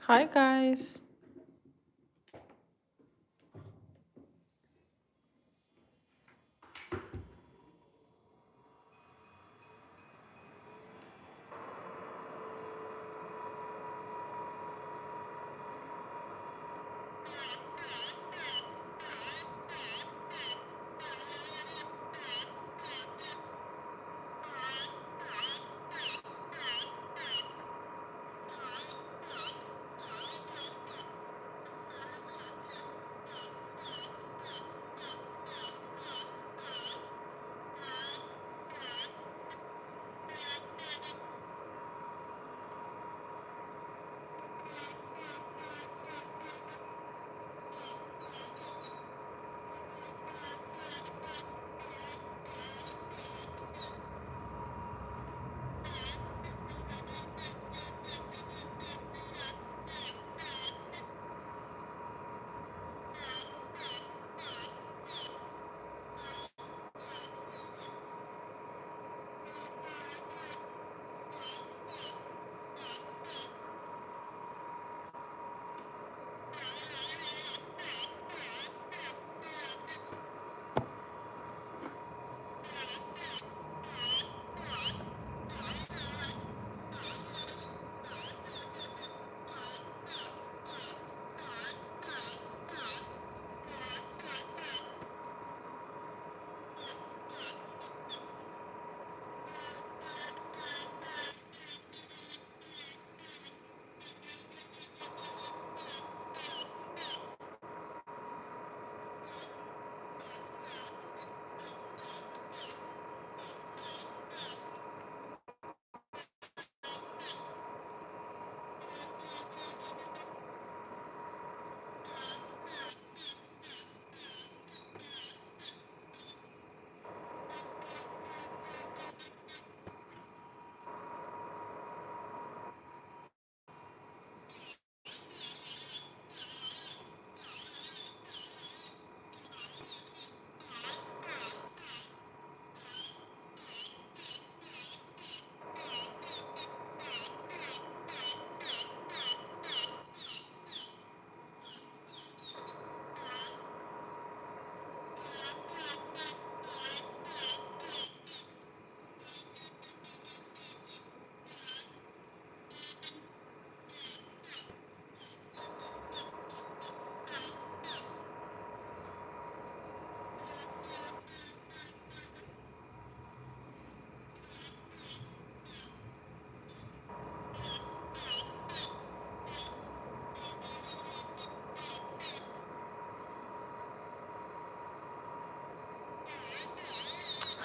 Hi guys.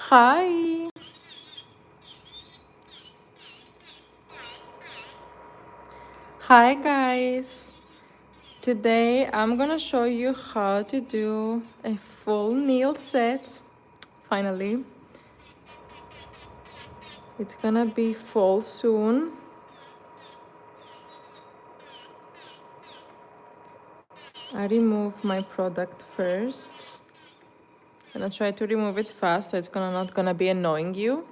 Hi. Hi guys. Today I'm gonna show you how to do a full nail set. Finally. It's gonna be fall soon. I remove my product first. I'm gonna try to remove it fast so it's not gonna be annoying you.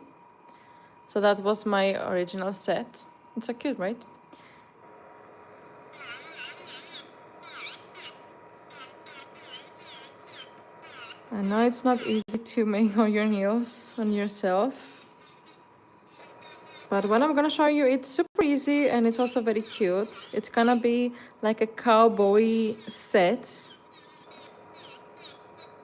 So that was my original set. It's so cute, right? I know it's not easy to make all your nails on yourself, but what I'm gonna show you, it's super easy and it's also very cute. It's gonna be like a cowboy set.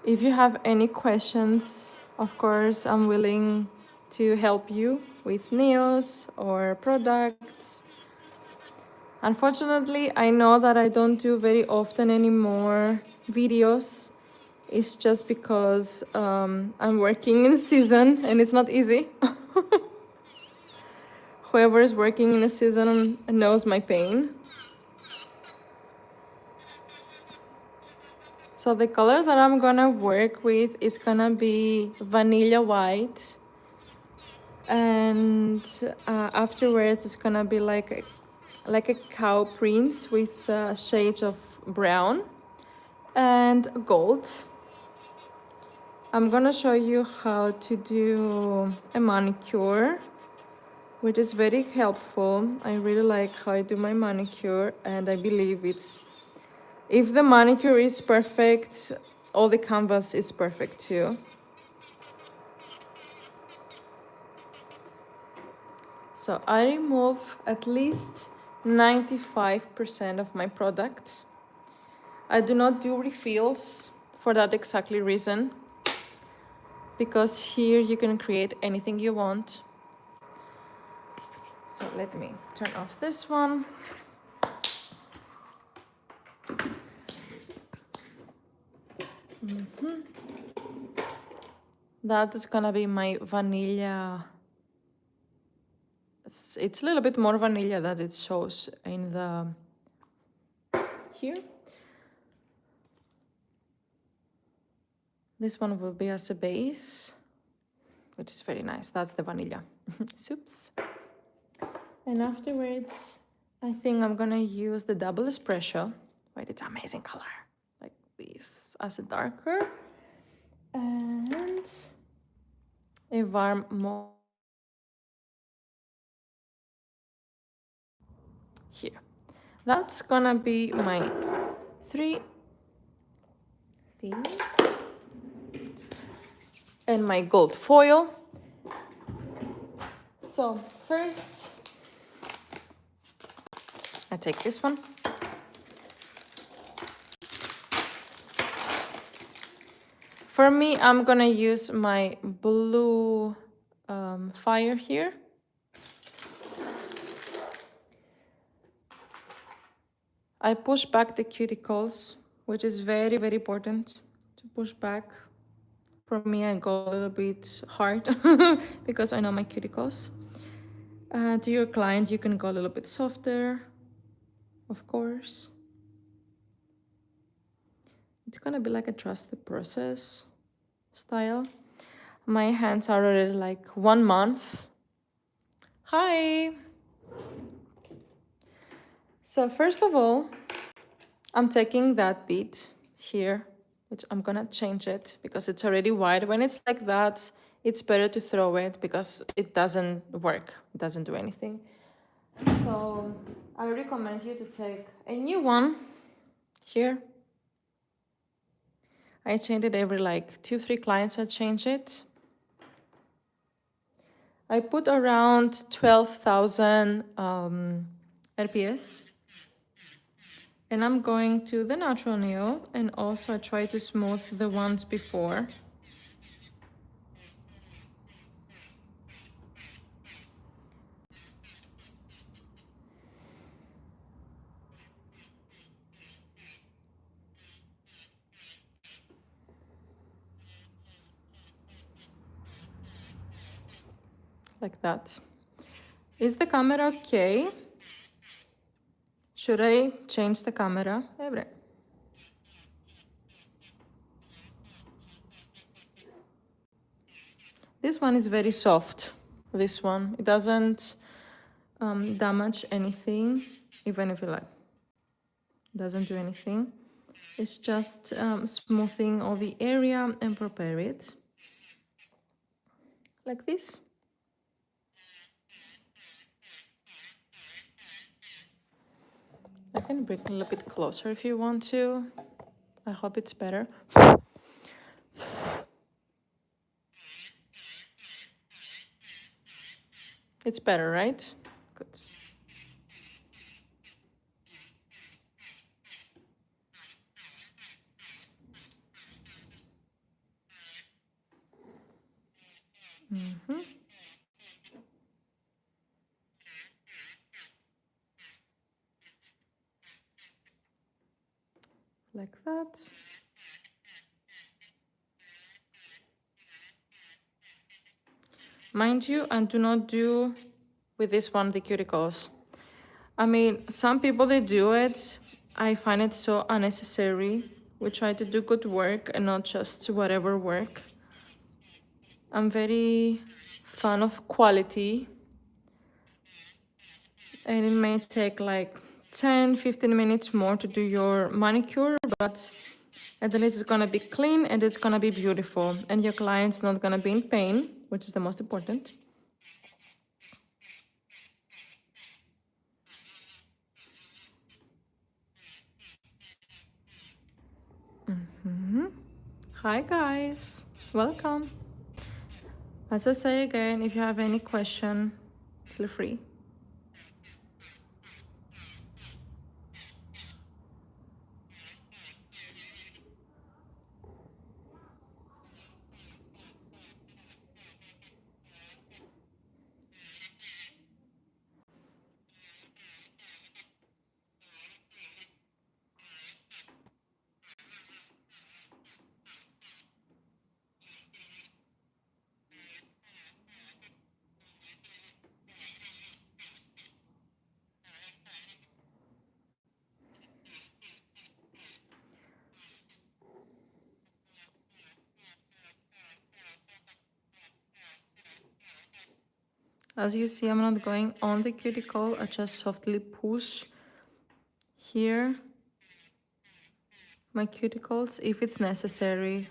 If you have any questions, of course, I'm willing to help you with nails or products. Unfortunately, I know that I don't do very often anymore videos. It's just because I'm working in season and it's not easy. Whoever is working in a season knows my pain. So the colors that I'm gonna work with is gonna be vanilla white, and afterwards it's gonna be like a cow print with shades of brown and gold. I'm gonna show you how to do a manicure which is very helpful. I really like how I do my manicure, and I believe it's, if the manicure is perfect, all the canvas is perfect too. So I remove at least 95% of my product. I do not do refills for that exactly reason, because here you can create anything you want. So let me turn off this one. That is gonna be my vanilla. It's a little bit more vanilla that it shows in the here. This one will be as a base, which is very nice. That's the vanilla soups. And afterwards, I think I'm gonna use the double espresso. Wait, it's amazing color. Like this as a darker. And a warm more here. That's gonna be my 3 things. And my gold foil. So first, I take this one. For me, I'm gonna use my blue fire here. I push back the cuticles, which is very, very important to push back. For me, I go a little bit hard because I know my cuticles. To your client, you can go a little bit softer, of course. It's gonna be like a trust the process style. My hands are already like 1 month. Hi! So first of all, I'm taking that bead here, which I'm gonna change it because it's already white. When it's like that, it's better to throw it because it doesn't work. It doesn't do anything. So I recommend you to take a new one here. I change it every like 2-3 clients. I change it. I put around 12,000 RPS. And I'm going to the natural nail, and also I try to smooth the ones before. Like that. Is the camera okay? Should I change the camera? This one is very soft. This one, it doesn't damage anything, even if it like doesn't do anything. It's just smoothing all the area and prepare it like this. I can bring it a little bit closer if you want to. I hope it's better. It's better, right? Good. Like that. Mind you, and do not do with this one the cuticles. I mean, some people, they do it. I find it so unnecessary. We try to do good work and not just whatever work. I'm very fan of quality. And it may take like 10-15 minutes more to do your manicure, but at least it's gonna be clean and it's gonna be beautiful, and your client's not gonna be in pain, which is the most important. Hi guys, welcome. As I say again, if you have any question, feel free. As you see, I'm not going on the cuticle, I just softly push here my cuticles if it's necessary.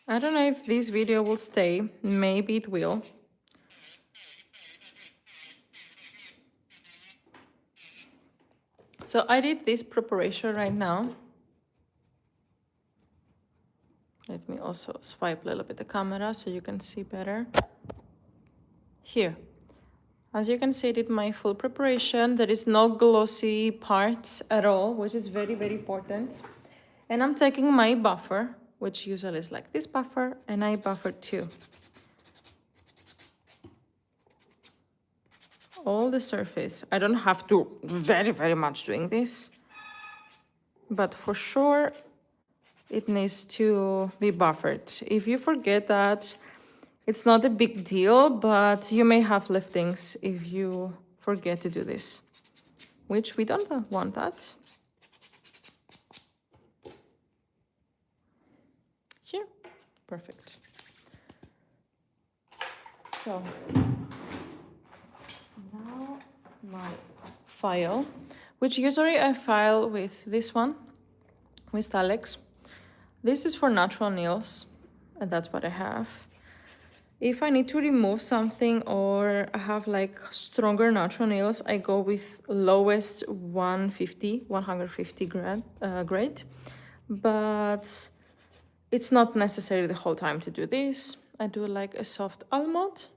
I don't know if this video will stay, maybe it will. So I did this preparation right now. Let me also swipe a little bit the camera so you can see better. Here, as you can see, I did my full preparation. There is no glossy parts at all, which is very, very important. And I'm taking my buffer, which usually is like this buffer, and I buffer too. All the surface. I don't have to very, very much doing this, but for sure it needs to be buffered. If you forget that, it's not a big deal, but you may have liftings if you forget to do this, which we don't want that. Here, perfect. So now my file, which usually I file with this one, with Alex. This is for natural nails, and that's what I have. If I need to remove something or I have like stronger natural nails, I go with lowest 150 grade. But it's not necessary the whole time to do this. I do like a soft almond.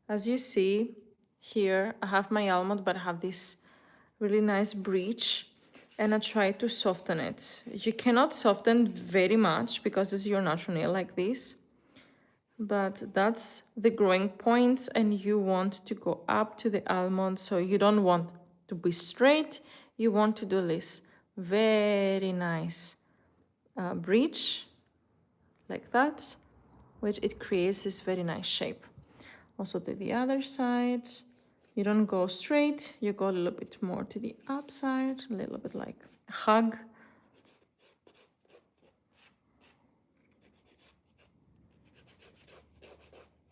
As you see here, I have my almond, but I have this really nice bridge. And I try to soften it. You cannot soften very much because it's your natural nail like this. But that's the growing points, and you want to go up to the almond. So you don't want to be straight. You want to do this very nice bridge like that, which it creates this very nice shape. Also to the other side. You don't go straight, you go a little bit more to the upside, a little bit like a hug.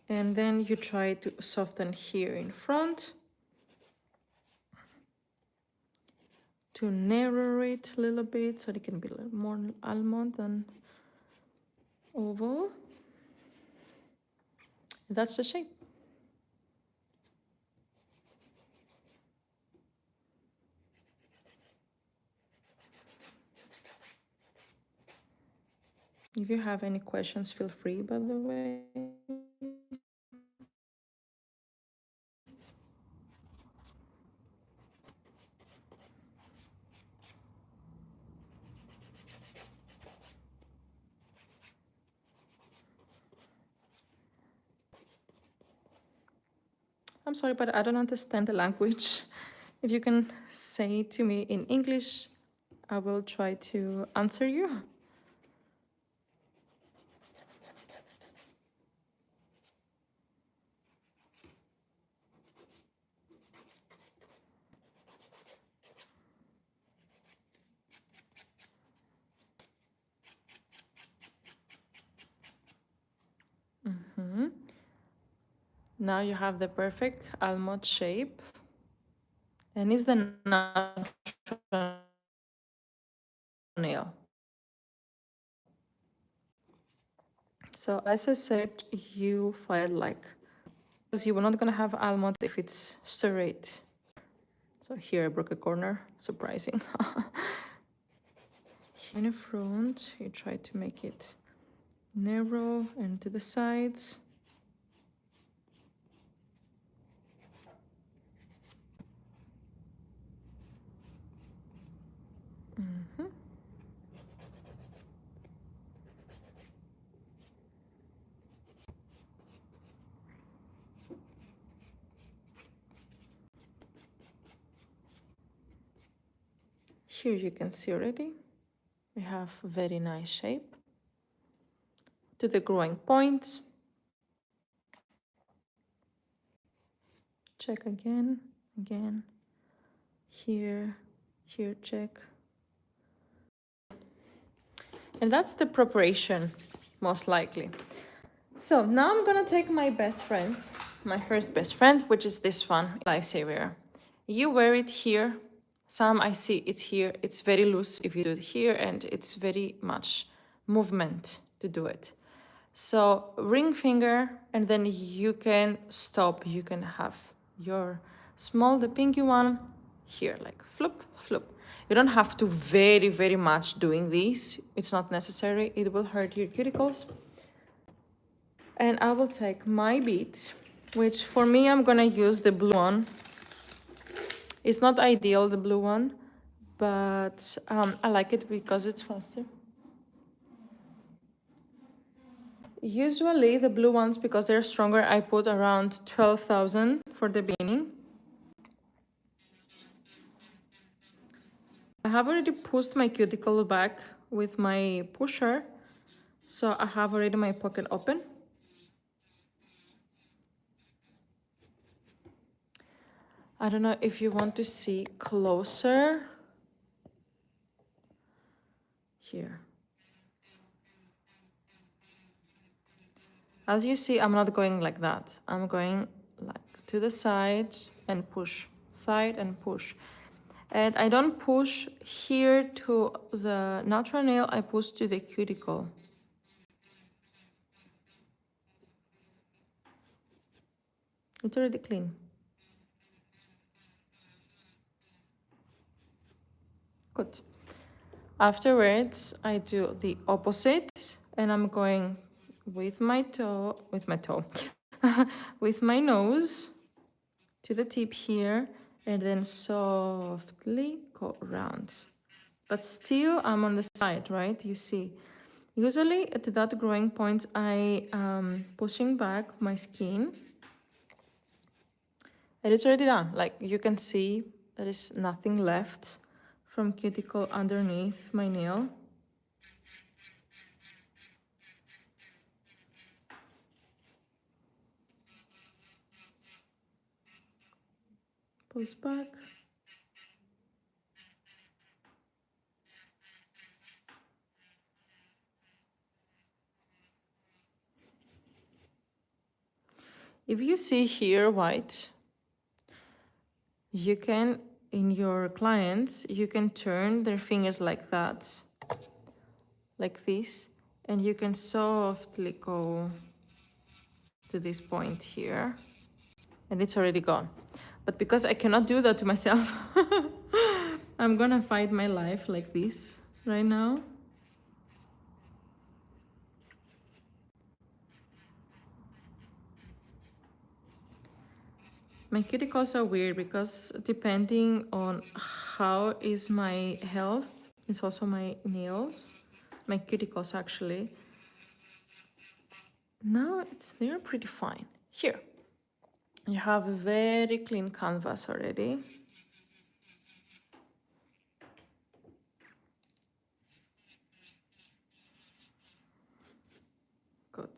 And then you try to soften here in front to narrow it a little bit so it can be a little more almond than oval. That's the shape. If you have any questions, feel free, by the way. I'm sorry, but I don't understand the language. If you can say to me in English, I will try to answer you. Now you have the perfect almond shape, and it's the natural nail. So as I said, you file like, because you're not gonna have almond if it's straight. So here I broke a corner, surprising. In the front, you try to make it narrow and to the sides. Here you can see already, we have very nice shape. To the growing points, check again, here, check. And that's the preparation, most likely. So now I'm gonna take my best friend, my first best friend, which is this one, Lifesaver. You wear it here. Some I see it's here. It's very loose if you do it here, and it's very much movement to do it. So ring finger, and then you can stop. You can have your small, the pinky one here, like flip, flip. You don't have to very much doing this. It's not necessary. It will hurt your cuticles. And I will take my beads, which for me, I'm gonna use the blue one. It's not ideal, the blue one, but I like it because it's faster. Usually the blue ones, because they're stronger, I put around 12,000 for the beginning. I have already pushed my cuticle back with my pusher, so I have already my pocket open. I don't know if you want to see closer. Here. As you see, I'm not going like that. I'm going like to the side and push, side and push. And I don't push here to the natural nail, I push to the cuticle. It's already clean. Good. Afterwards, I do the opposite, and I'm going with my toe, with my nose to the tip here, and then softly go around. But still, I'm on the side, right? You see. Usually, at that growing point, I am pushing back my skin. And it's already done. Like, you can see, there is nothing left from cuticle underneath my nail. Push back. If you see here white, you can, in your clients, you can turn their fingers like that, like this, and you can softly go to this point here, and it's already gone. But because I cannot do that to myself, I'm gonna fight my life like this right now. My cuticles are weird because depending on how is my health, it's also my nails, my cuticles actually. Now they're pretty fine. Here, you have a very clean canvas already. Good.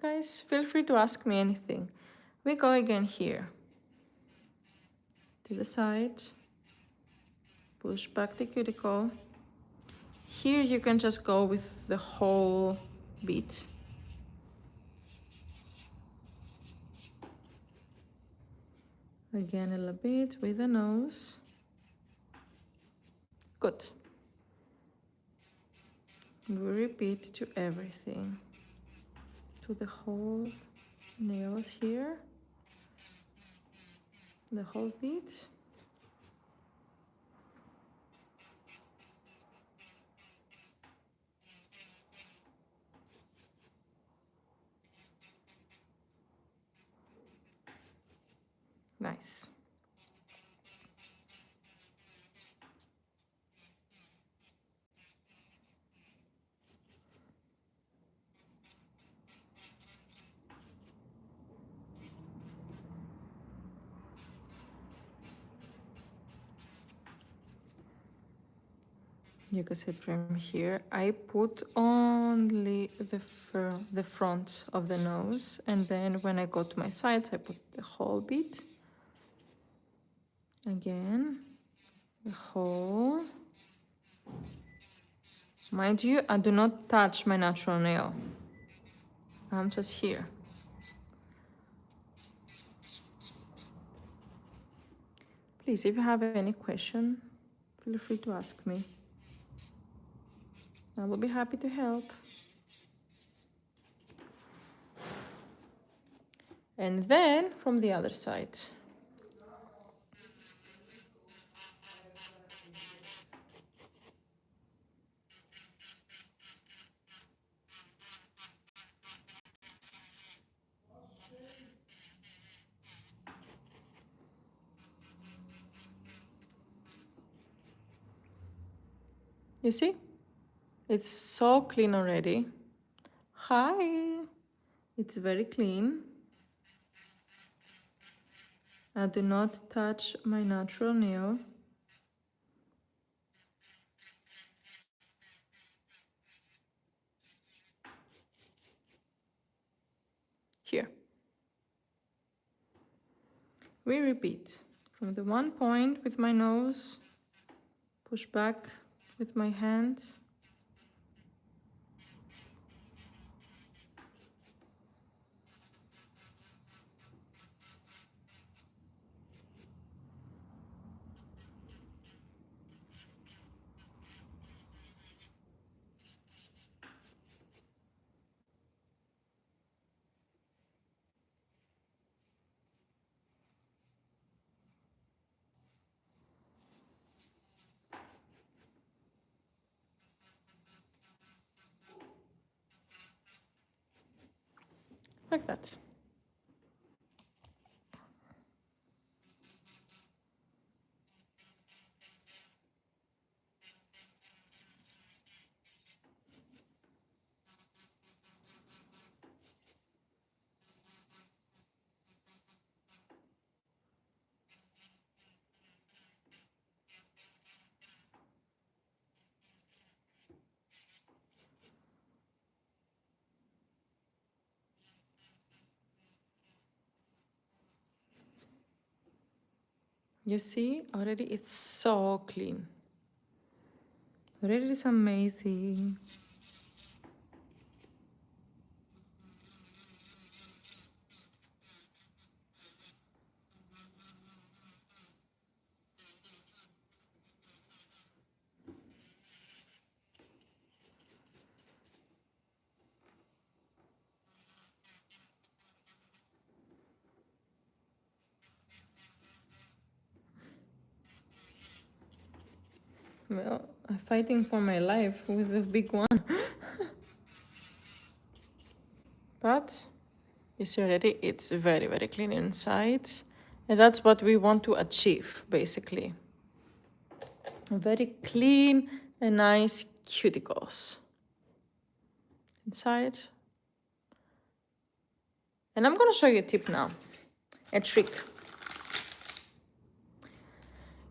Guys, feel free to ask me anything. We go again here. To the side. Push back the cuticle. Here you can just go with the whole bead. Again, a little bit with the nose. Good. We repeat to everything, to the whole nails here, the whole bead. Nice. You can see from here, I put only the front of the nose, and then when I go to my sides, I put the whole bead. Again, the whole. Mind you, I do not touch my natural nail. I'm just here. Please, if you have any question, feel free to ask me. I will be happy to help. And then from the other side. You see? It's so clean already. Hi! It's very clean. I do not touch my natural nail. Here. We repeat from the one point with my nose, push back with my hand. Like that. You see, already it's so clean. Already it's amazing. Well, I'm fighting for my life with the big one. But you see already it's very, very clean inside. And that's what we want to achieve, basically. Very clean and nice cuticles inside. And I'm gonna show you a tip now, a trick.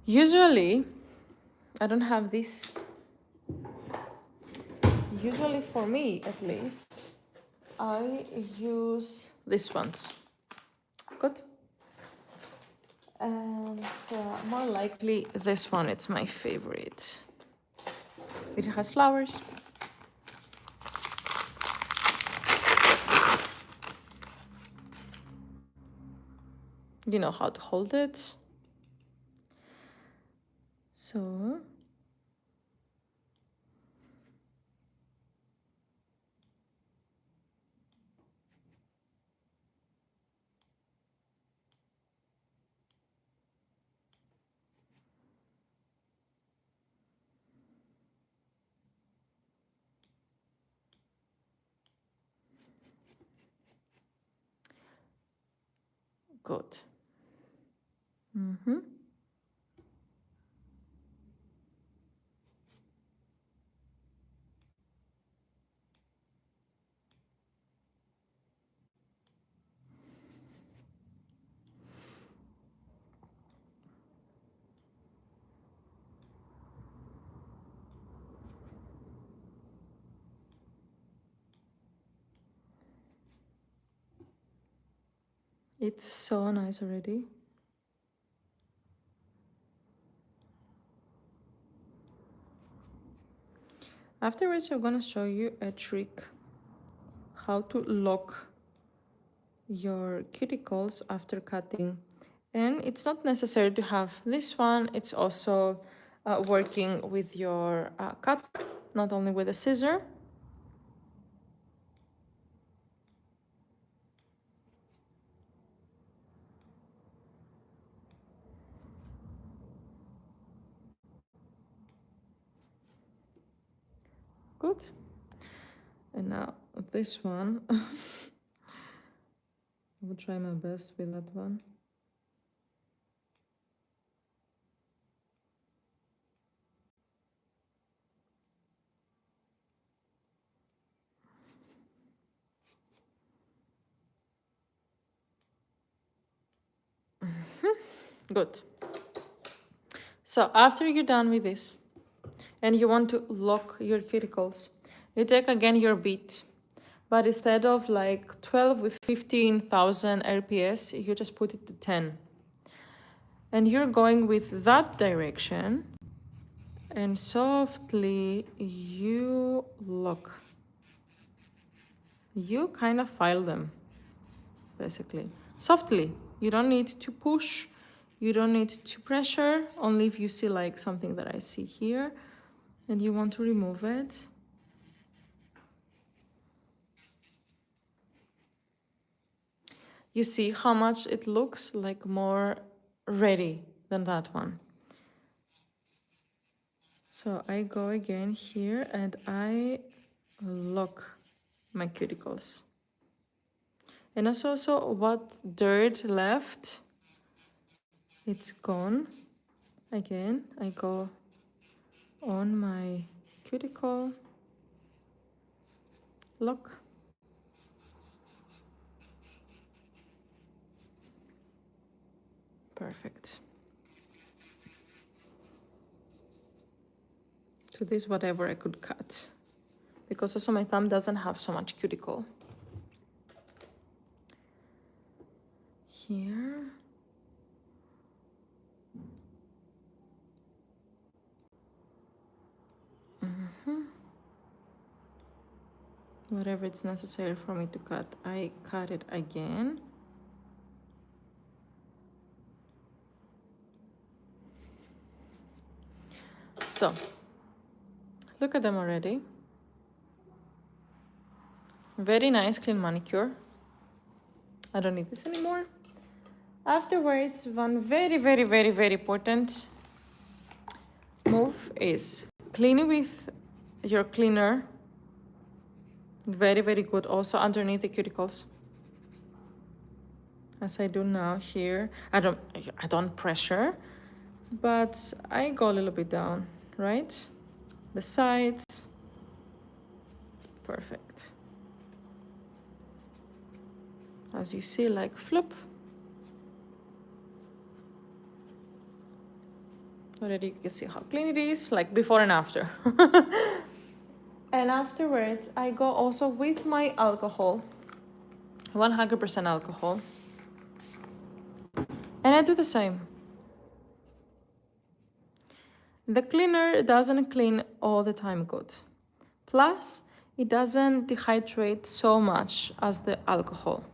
Usually, I don't have this. Usually for me, at least, I use these ones. Good. And more likely this one, it's my favorite. It has flowers. You know how to hold it. So good. It's so nice already. Afterwards, I'm gonna show you a trick how to lock your cuticles after cutting. And it's not necessary to have this one, it's also working with your cut, not only with a scissor. Good. And now this one, I will try my best with that one. Good. So after you're done with this and you want to lock your cuticles, you take again your bead, but instead of like 12 with 15,000 RPS, you just put it to 10. And you're going with that direction and softly you lock. You kind of file them, basically. Softly. You don't need to push. You don't need to pressure. Only if you see like something that I see here and you want to remove it. You see how much it looks like more ready than that one. So I go again here and I lock my cuticles. And also what dirt left, it's gone. Again, I go on my cuticle, lock. Perfect. So this is whatever I could cut, because also my thumb doesn't have so much cuticle. Here. Whatever it's necessary for me to cut, I cut it again. So, look at them already. Very nice, clean manicure. I don't need this anymore. Afterwards, one very important move is cleaning with your cleaner. Very good, also underneath the cuticles. As I do now here. I don't pressure, but I go a little bit down, right? The sides. Perfect. As you see, like flip. Already you can see how clean it is, like before and after. And afterwards, I go also with my alcohol, 100% alcohol. And I do the same. The cleaner doesn't clean all the time good. Plus, it doesn't dehydrate so much as the alcohol.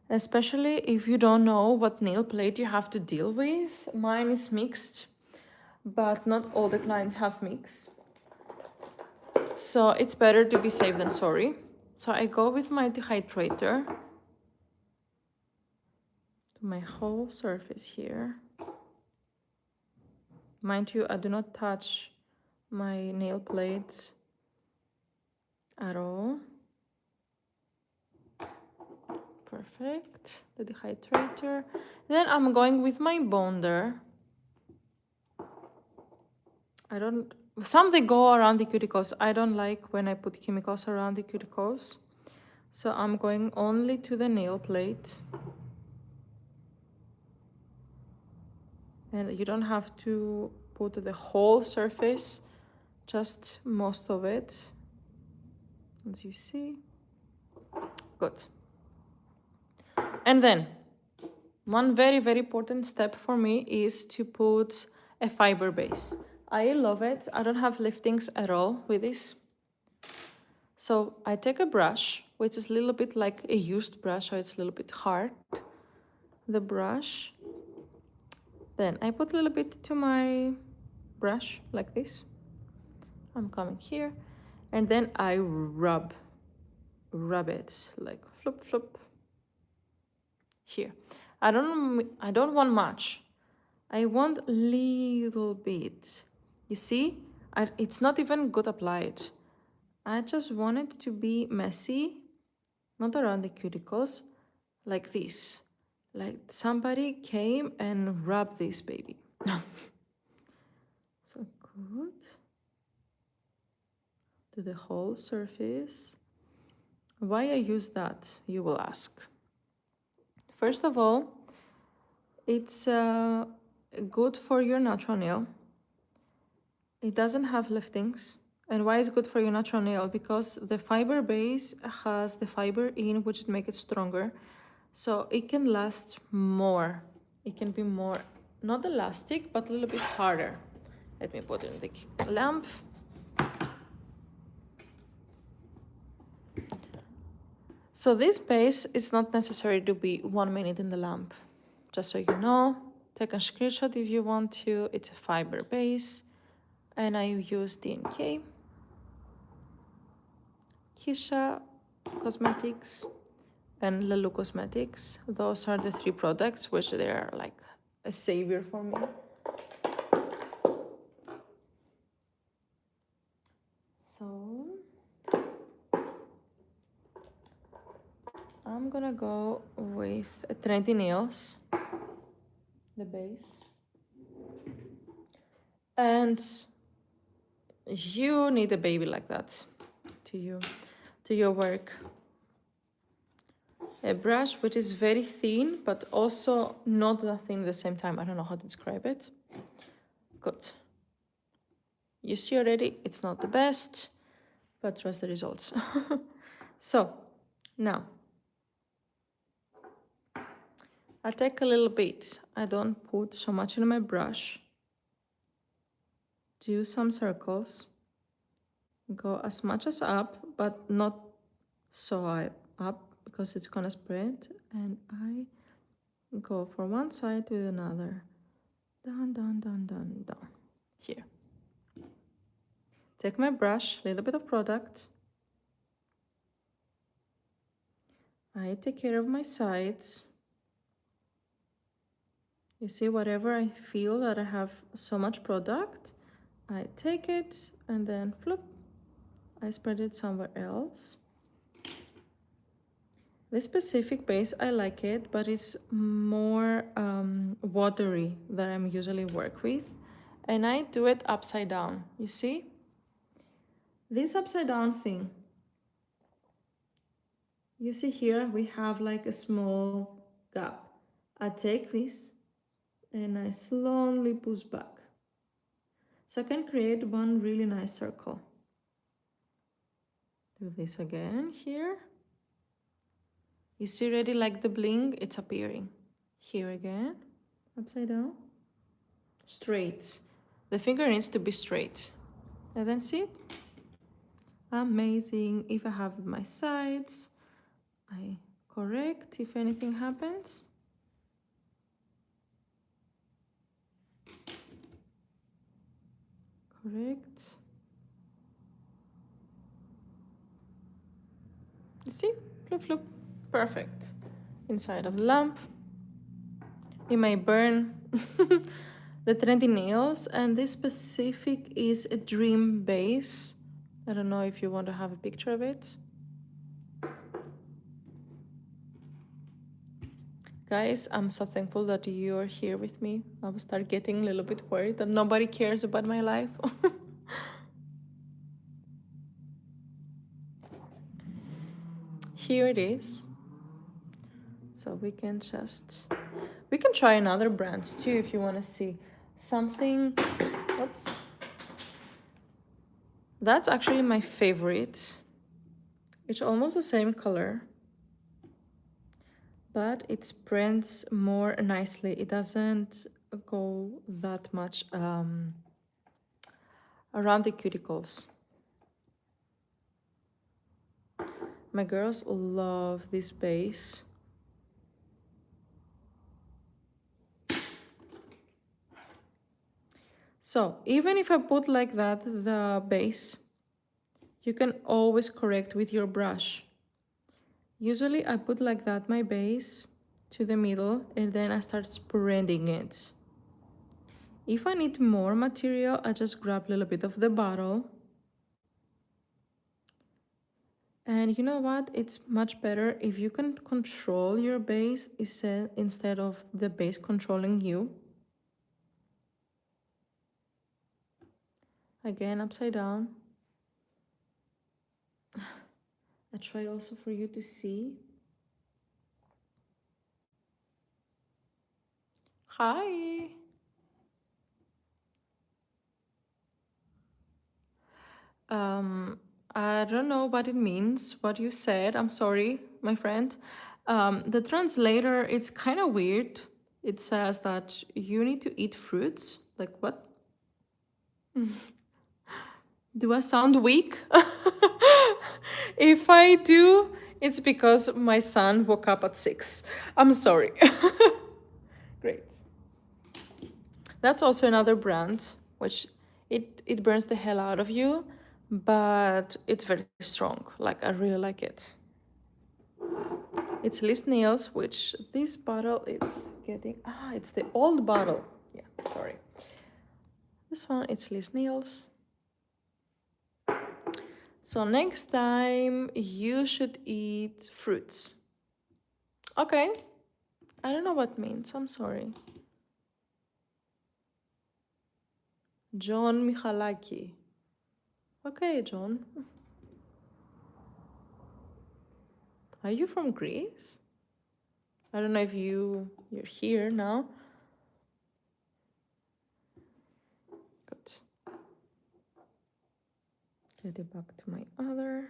Especially if you don't know what nail plate you have to deal with. Mine is mixed, but not all the clients have mixed. So it's better to be safe than sorry. So I go with my dehydrator to my whole surface here. Mind you, I do not touch my nail plates at all. Perfect, the dehydrator. Then I'm going with my bonder. Some they go around the cuticles. I don't like when I put chemicals around the cuticles. So I'm going only to the nail plate. And you don't have to put the whole surface, just most of it, as you see. Good. And then, one very, very important step for me is to put a fiber base. I love it. I don't have liftings at all with this. So I take a brush, which is a little bit like a used brush, so it's a little bit hard. The brush. Then I put a little bit to my brush, like this. I'm coming here. And then I rub it, like flip, flip. Here. I don't want much. I want little bit. You see, it's not even good applied. I just want it to be messy, not around the cuticles, like this. Like somebody came and rubbed this baby. So good. To the whole surface. Why I use that, you will ask. First of all, it's good for your natural nail. It doesn't have liftings. And why is it good for your natural nail? Because the fiber base has the fiber in which makes it stronger. So it can last more. It can be more, not elastic, but a little bit harder. Let me put it in the lamp. So this base is not necessary to be 1 minute in the lamp. Just so you know, take a screenshot if you want to. It's a fiber base. And I use DNK, Kisha Cosmetics, and Lelu Cosmetics. Those are the 3 products which they are like a savior for me. So I'm gonna go with Trendy Nails, the base. And you need a baby like that to your work. A brush which is very thin, but also not that thin at the same time. I don't know how to describe it. Good. You see already, it's not the best, but trust the results. So, now, I take a little bit. I don't put so much in my brush. Do some circles. Go as much as up, but not so up because it's gonna spread. And I go from one side to another. Down, down, down, down, down. Here. Take my brush, a little bit of product. I take care of my sides. You see, whatever I feel that I have so much product, I take it and then flip. I spread it somewhere else. This specific base, I like it, but it's more watery than I usually work with. And I do it upside down, you see? This upside down thing. You see here, we have like a small gap. I take this and I slowly push back. So I can create one really nice circle. Do this again here. You see already like the bling, it's appearing. Here again, upside down. Straight. The finger needs to be straight. And then see it? Amazing. If I have my sides, I correct if anything happens. Correct. You see? Flip, flip. Perfect. Inside of the lamp. You may burn the trendy nails, and this specific is a dream base. I don't know if you want to have a picture of it. Guys, I'm so thankful that you're here with me. I will start getting a little bit worried that nobody cares about my life. Here it is. So we can try another brand too if you want to see something. Oops. That's actually my favorite. It's almost the same color, but it prints more nicely. It doesn't go that much around the cuticles. My girls love this base. So even if I put like that the base, you can always correct with your brush. Usually I put like that my base to the middle and then I start spreading it. If I need more material, I just grab a little bit of the bottle. And you know what? It's much better if you can control your base instead of the base controlling you. Again, upside down. I try also for you to see. Hi. I don't know what it means, what you said. I'm sorry, my friend. The translator, it's kind of weird. It says that you need to eat fruits. Like what? Do I sound weak? If I do, it's because my son woke up at 6. I'm sorry. Great. That's also another brand, which it burns the hell out of you, but it's very strong. Like, I really like it. It's Liz Nails, which this bottle it's getting... it's the old bottle. Yeah, sorry. This one, it's Liz Nails. So next time, you should eat fruits. Okay. I don't know what it means. I'm sorry. John Michalaki. Okay, John. Are you from Greece? I don't know if you're here now. Good. Get it back to my other.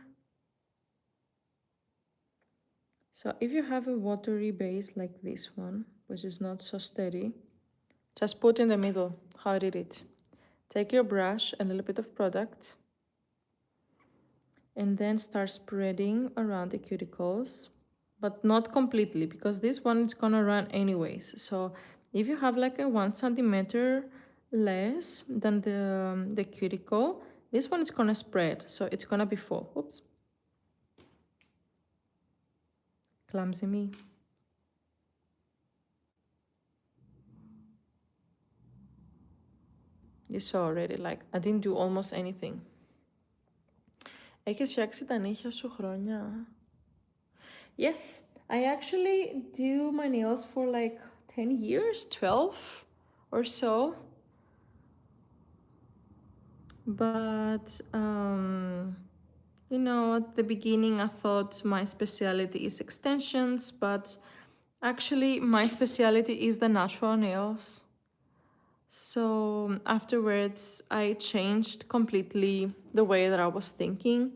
So if you have a watery base like this one, which is not so steady, just put in the middle how I did it. Take your brush and a little bit of product and then start spreading around the cuticles, but not completely because this one is gonna run anyways. So if you have like a 1 centimeter less than the cuticle, this one is gonna spread, so it's gonna be full. Oops. Clumsy me. You saw already, like, I didn't do almost anything. Έχεις φτιάξει τα νύχια σου χρόνια? Yes, I actually do my nails for like 10 years, 12 or so. But, you know, at the beginning I thought my specialty is extensions, but actually my specialty is the natural nails. So afterwards, I changed completely the way that I was thinking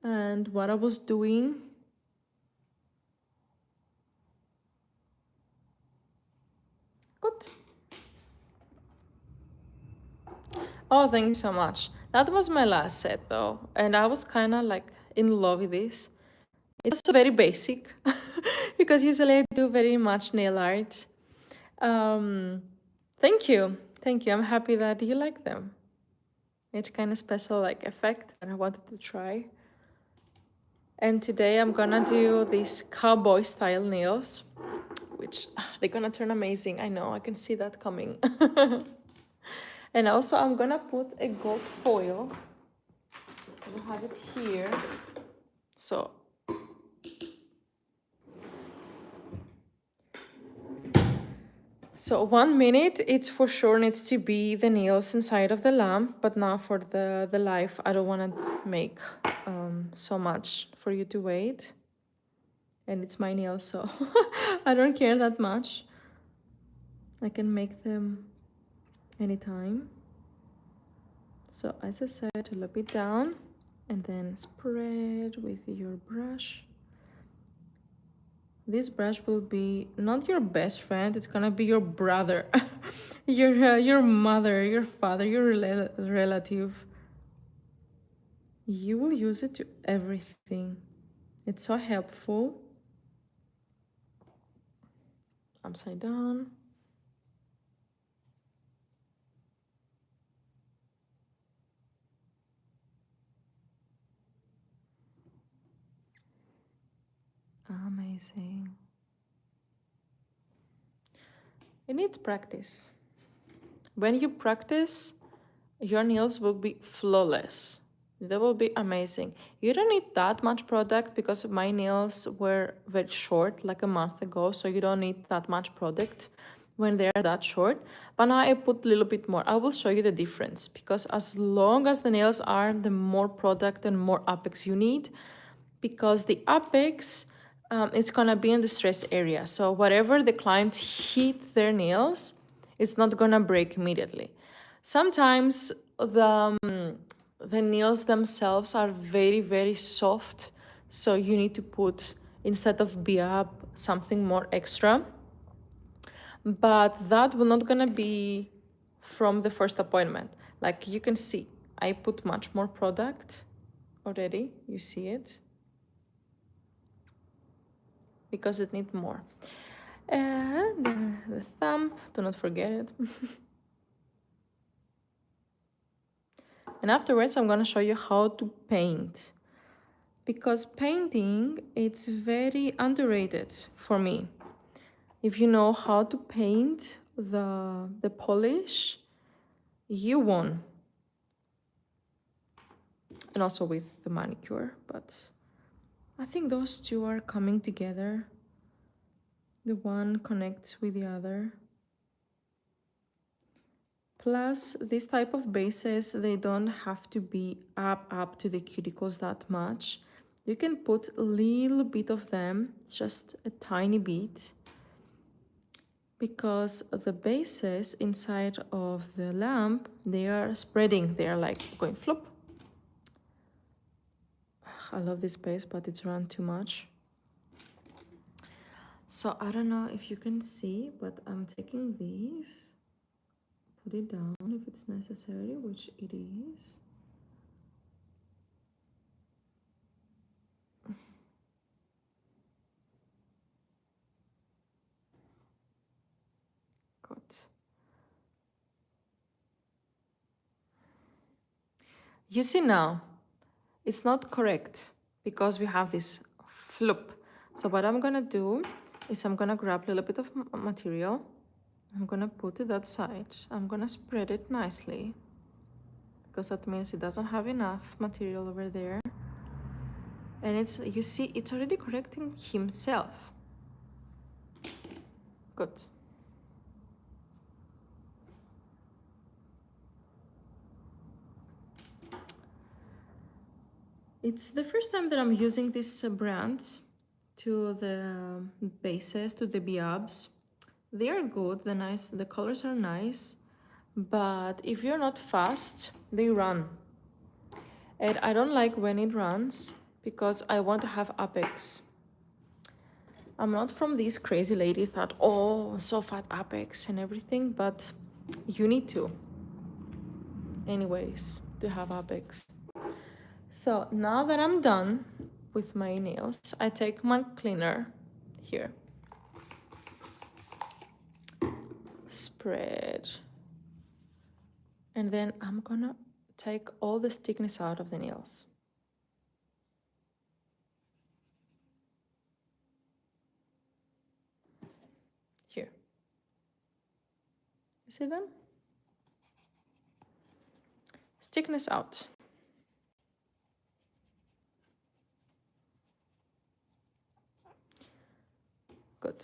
and what I was doing. Good. Oh, thank you so much. That was my last set though, and I was kind of like in love with this. It's also very basic because usually I do very much nail art. Um, thank you. Thank you. I'm happy that you like them. It's kind of special like effect that I wanted to try. And today I'm gonna do these cowboy style nails, which they're gonna turn amazing. I know, I can see that coming. And also I'm gonna put a gold foil. I have it here. So So 1 minute, it's for sure needs to be the nails inside of the lamp, but now for the life, I don't want to make so much for you to wait. And it's my nails, so I don't care that much. I can make them anytime. So as I said, a little bit down and then spread with your brush. This brush will be not your best friend, it's gonna be your brother, your mother, your father, your relative. You will use it to everything. It's so helpful. Upside down. Amazing. It needs practice. When you practice, your nails will be flawless. They will be amazing. You don't need that much product because my nails were very short like a month ago, so you don't need that much product when they're that short. But now I put a little bit more. I will show you the difference because as long as the nails are, the more product and more apex you need, because the apex it's gonna be in the stress area. So whatever the clients hit their nails, it's not gonna break immediately. Sometimes the nails themselves are very, very soft. So you need to put, instead of BIAB, something more extra. But that will not gonna be from the first appointment. Like you can see, I put much more product already. You see it. Because it needs more. And the thumb, do not forget it. And afterwards, I'm gonna show you how to paint. Because painting, it's very underrated for me. If you know how to paint the polish, you won. And also with the manicure, but I think those two are coming together. The one connects with the other. Plus, this type of bases, they don't have to be up to the cuticles that much. You can put a little bit of them, just a tiny bit, because the bases inside of the lamp, they are spreading. They are like going flop. I love this base, but it's run too much. So I don't know if you can see, but I'm taking these, put it down if it's necessary, which it is. Good. You see now, it's not correct because we have this flip. So what I'm gonna do is I'm gonna grab a little bit of material. I'm gonna put it that side. I'm gonna spread it nicely because that means it doesn't have enough material over there. And it's, you see, it's already correcting himself. Good. It's the first time that I'm using this brand to the bases, to the BIABs. They are good, the colors are nice, but if you're not fast, they run. And I don't like when it runs because I want to have apex. I'm not from these crazy ladies that, oh, so fat apex and everything, but you need to. anyways to have apex. So now that I'm done with my nails, I take my cleaner here, spread, and then I'm gonna take all the stickiness out of the nails. Here. You see them? Stickiness out. Good.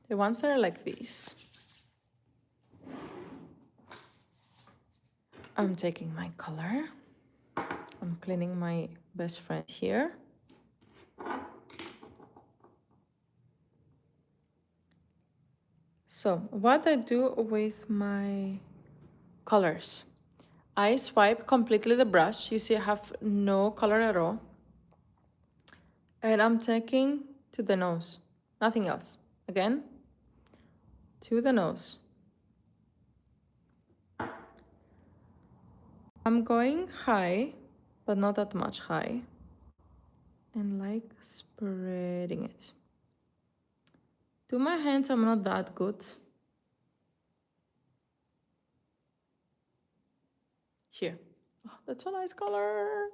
The ones that are like these, I'm taking my color. I'm cleaning my best friend here. So what I do with my colors, I swipe completely the brush. You see I have no color at all. And I'm taking to the nose, nothing else. Again, to the nose. I'm going high, but not that much high. And like spreading it. To my hands, I'm not that good. Here. Oh, that's a nice color.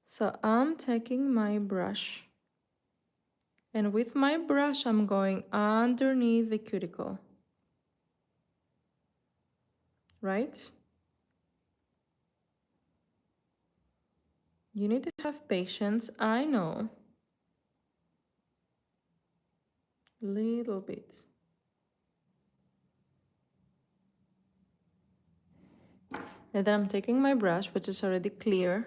So I'm taking my brush. And with my brush, I'm going underneath the cuticle. Right? You need to have patience, I know. Little bit. And then I'm taking my brush, which is already clear.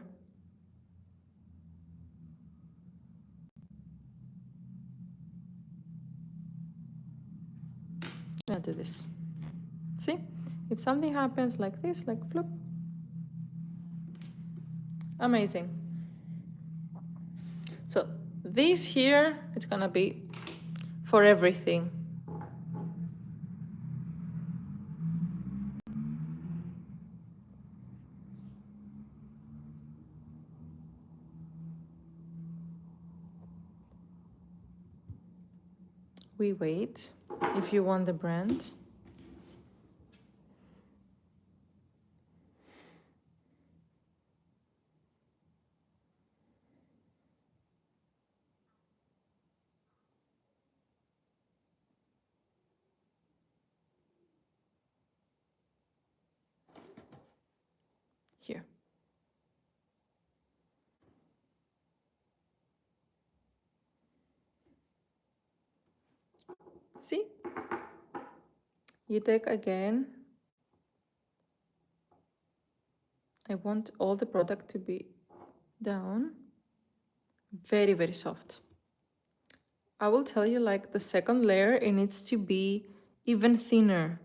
I'll do this. See? If something happens like this, like flip. Amazing. So this here, it's gonna be for everything. We wait if you want the brand. Here. See? You take again. I want all the product to be down. Very, very soft. I will tell you, like, the second layer, it needs to be even thinner.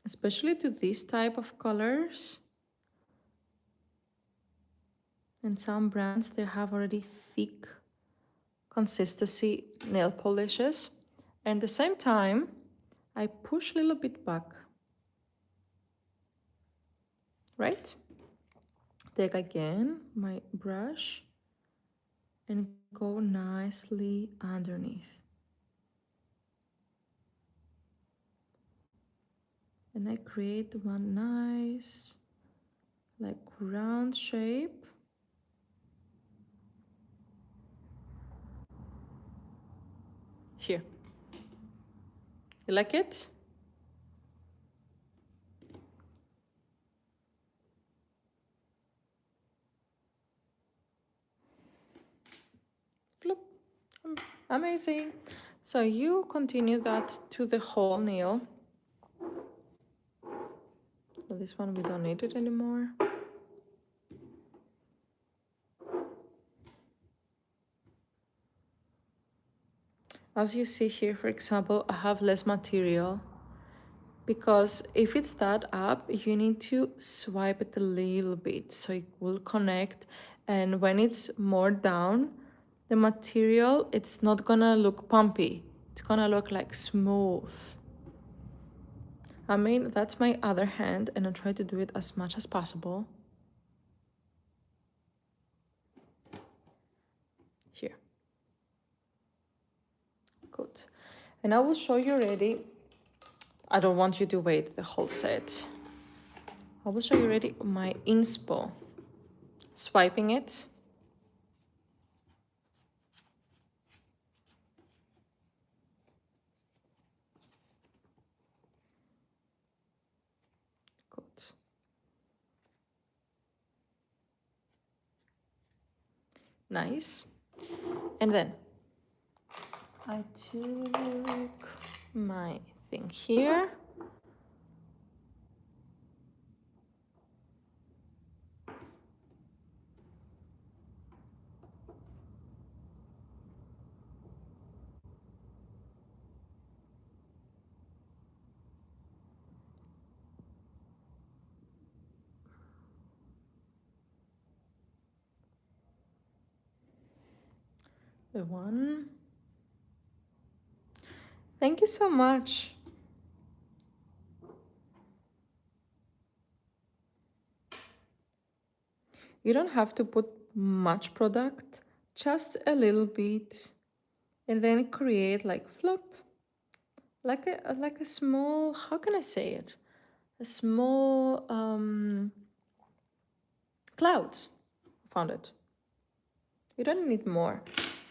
Especially to this type of colors. And some brands, they have already thick consistency nail polishes. And at the same time, I push a little bit back. Right? Take again my brush and go nicely underneath. And I create one nice, like, round shape. Here. You like it? Flip. Amazing. So you continue that to the whole nail. So this one, we don't need it anymore. As you see here, for example, I have less material because if it's that up, you need to swipe it a little bit so it will connect. And when it's more down, the material, it's not gonna look pumpy. It's gonna look like smooth. I mean, that's my other hand, and I try to do it as much as possible. Here. Good. And I will show you already. I don't want you to wait the whole set. I will show you already my inspo. Swiping it. Good. Nice. And then I took my thing here. The one. Thank you so much. You don't have to put much product, just a little bit, and then create like flop, like a small, how can I say it? A small clouds. Found it. You don't need more,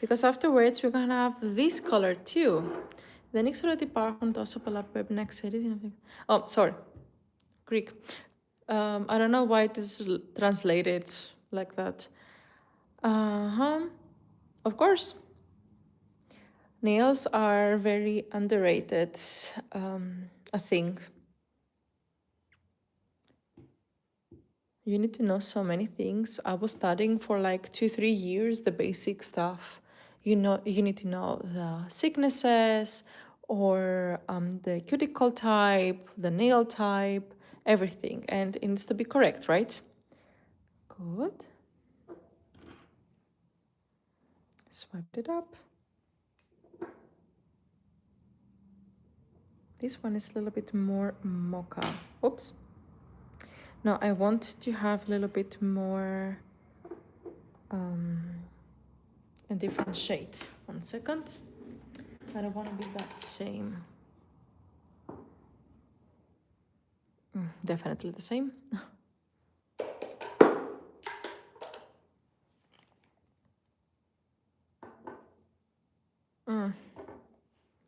because afterwards we're gonna have this color too. Δεν ήξερα ότι υπάρχουν τόσο πολλά που πρέπει να ξέρεις. Oh, sorry. Greek. I don't know why it is translated like that. Of course. Nails are very underrated, I think. You need to know so many things. I was studying for like 2-3 years, the basic stuff. You need to know the sicknesses or the cuticle type, the nail type, everything. And it needs to be correct, right? Good. Swipe it up. This one is a little bit more mocha. Oops. No, I want to have a little bit more a different shade. 1 second. I don't want to be that same. Definitely the same.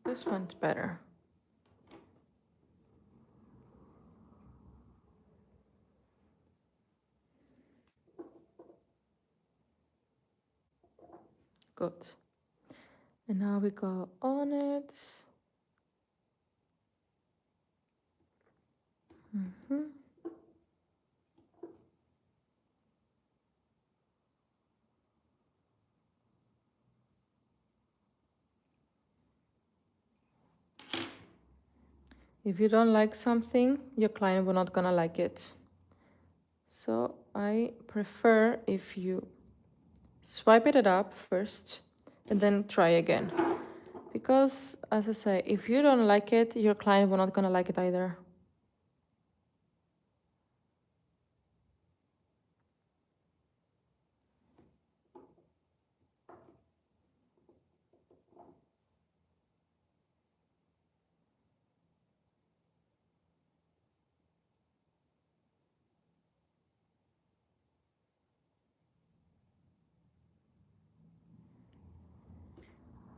This one's better. Good. And now we go on it. If you don't like something, your client will not gonna like it. So I prefer if you swipe it up first and then try again. Because, as I say, if you don't like it, your client will not gonna like it either.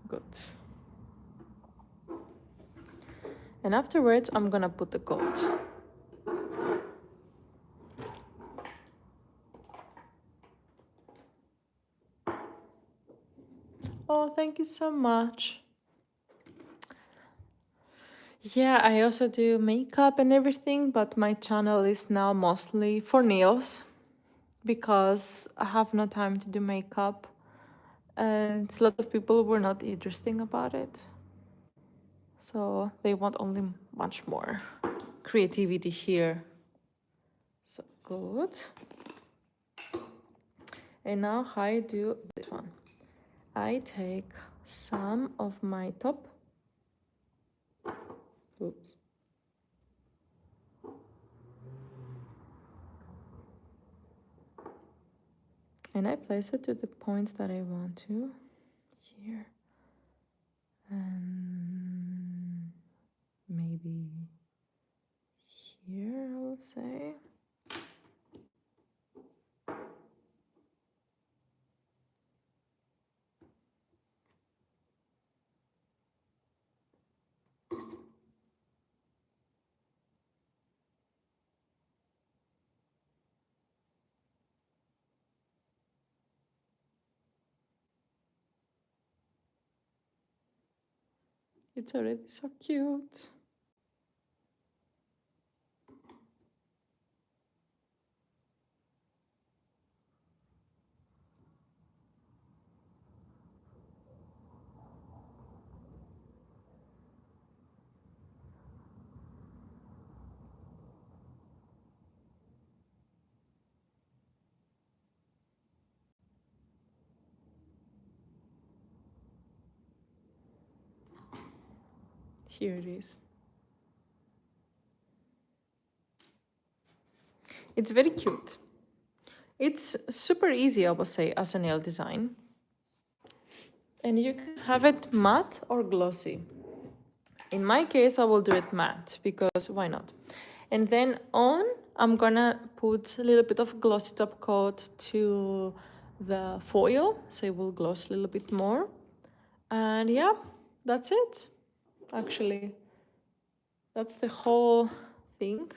Good. And afterwards, I'm gonna put the gold. Oh, thank you so much. Yeah, I also do makeup and everything, but my channel is now mostly for nails because I have no time to do makeup and a lot of people were not interesting about it. So they want only much more creativity here. So good. And now I do this one. I take some of my top. Oops. And I place it to the points that I want to. Here. And maybe here, I will say. It's already so cute. Here it is. It's very cute. It's super easy, I would say, as a nail design. And you can have it matte or glossy. In my case, I will do it matte because why not? And then on, I'm gonna put a little bit of glossy top coat to the foil, so it will gloss a little bit more. And yeah, that's it. Actually, that's the whole thing.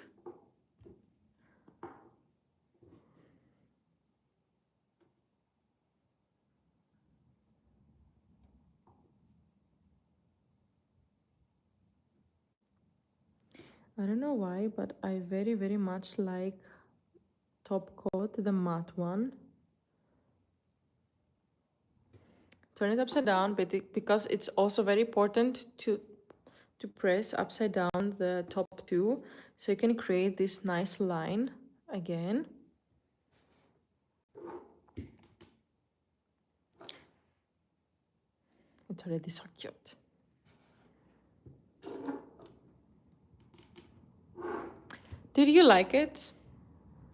I don't know why, but I very, very much like top coat, the matte one. Turn it upside down, but because it's also very important to press upside down the top two, so you can create this nice line again. It's already so cute. Did you like it?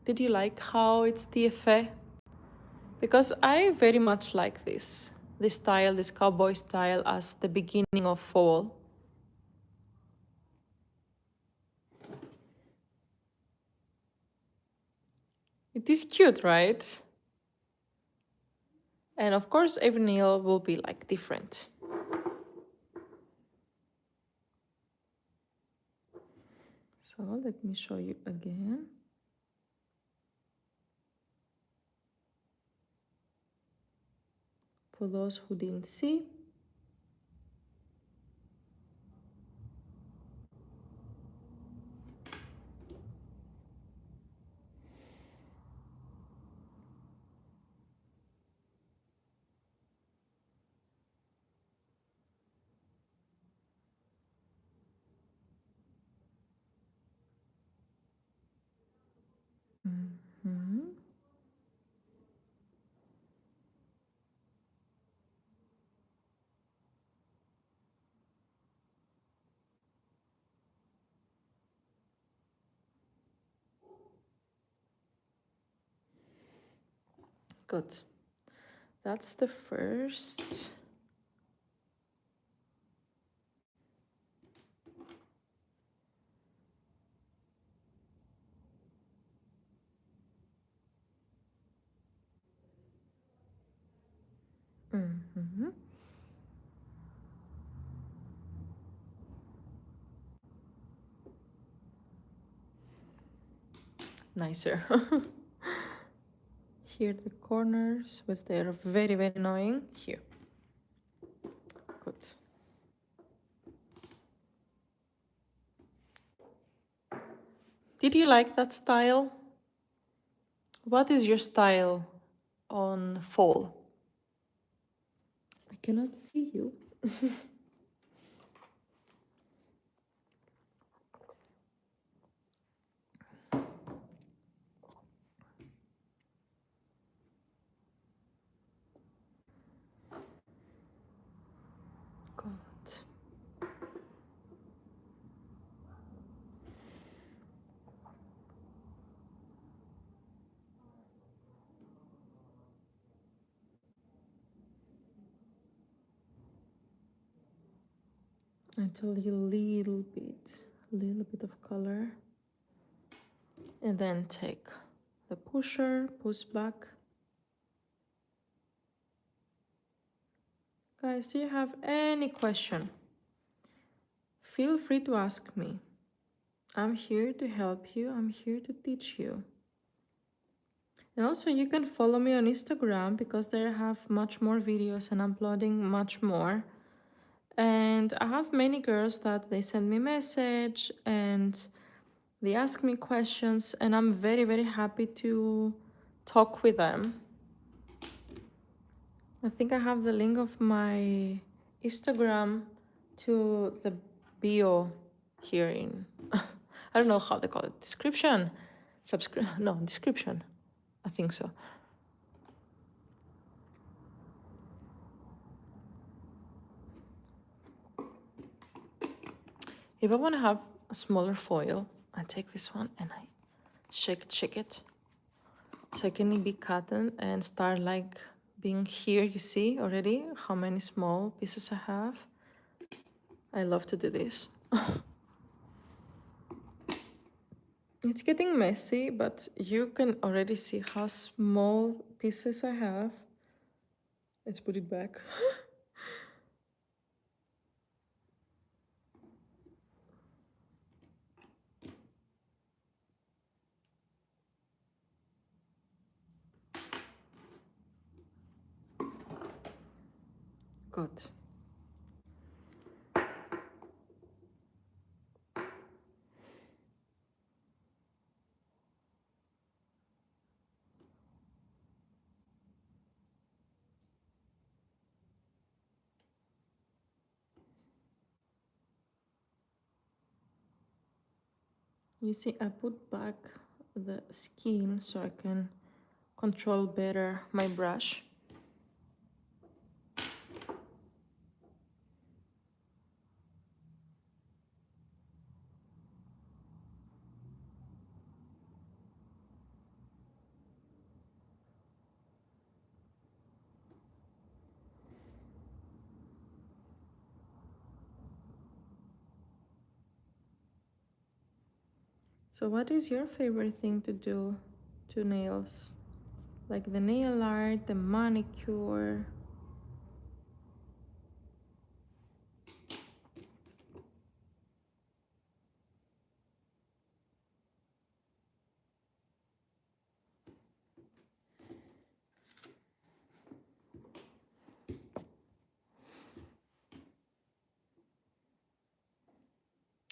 Did you like how it's the effect? Because I very much like this style, this cowboy style as the beginning of fall. It is cute, right? And of course, every nail will be like different. So let me show you again. For those who didn't see. Mm-hmm. Good. That's the first. Mm-hmm. Nicer. Here the corners, which they are very, very annoying. Here. Good. Did you like that style? What is your style on fall? I cannot see you. Good. until you a little bit of color. And then take the pusher, push back. Guys, do you have any question? Feel free to ask me. I'm here to help you. I'm here to teach you. And also you can follow me on Instagram because there I have much more videos and uploading much more. And I have many girls that they send me message and they ask me questions, and I'm very, very happy to talk with them. I think I have the link of my Instagram to the bio here in, I don't know how they call it, description? No, description. I think so. If I want to have a smaller foil, I take this one and I shake it. So I can be cotton and start like being here. You see already how many small pieces I have. I love to do this. It's getting messy, but you can already see how small pieces I have. Let's put it back. Good. You see, I put back the skin so I can control better my brush. So what is your favorite thing to do to nails? Like the nail art, the manicure?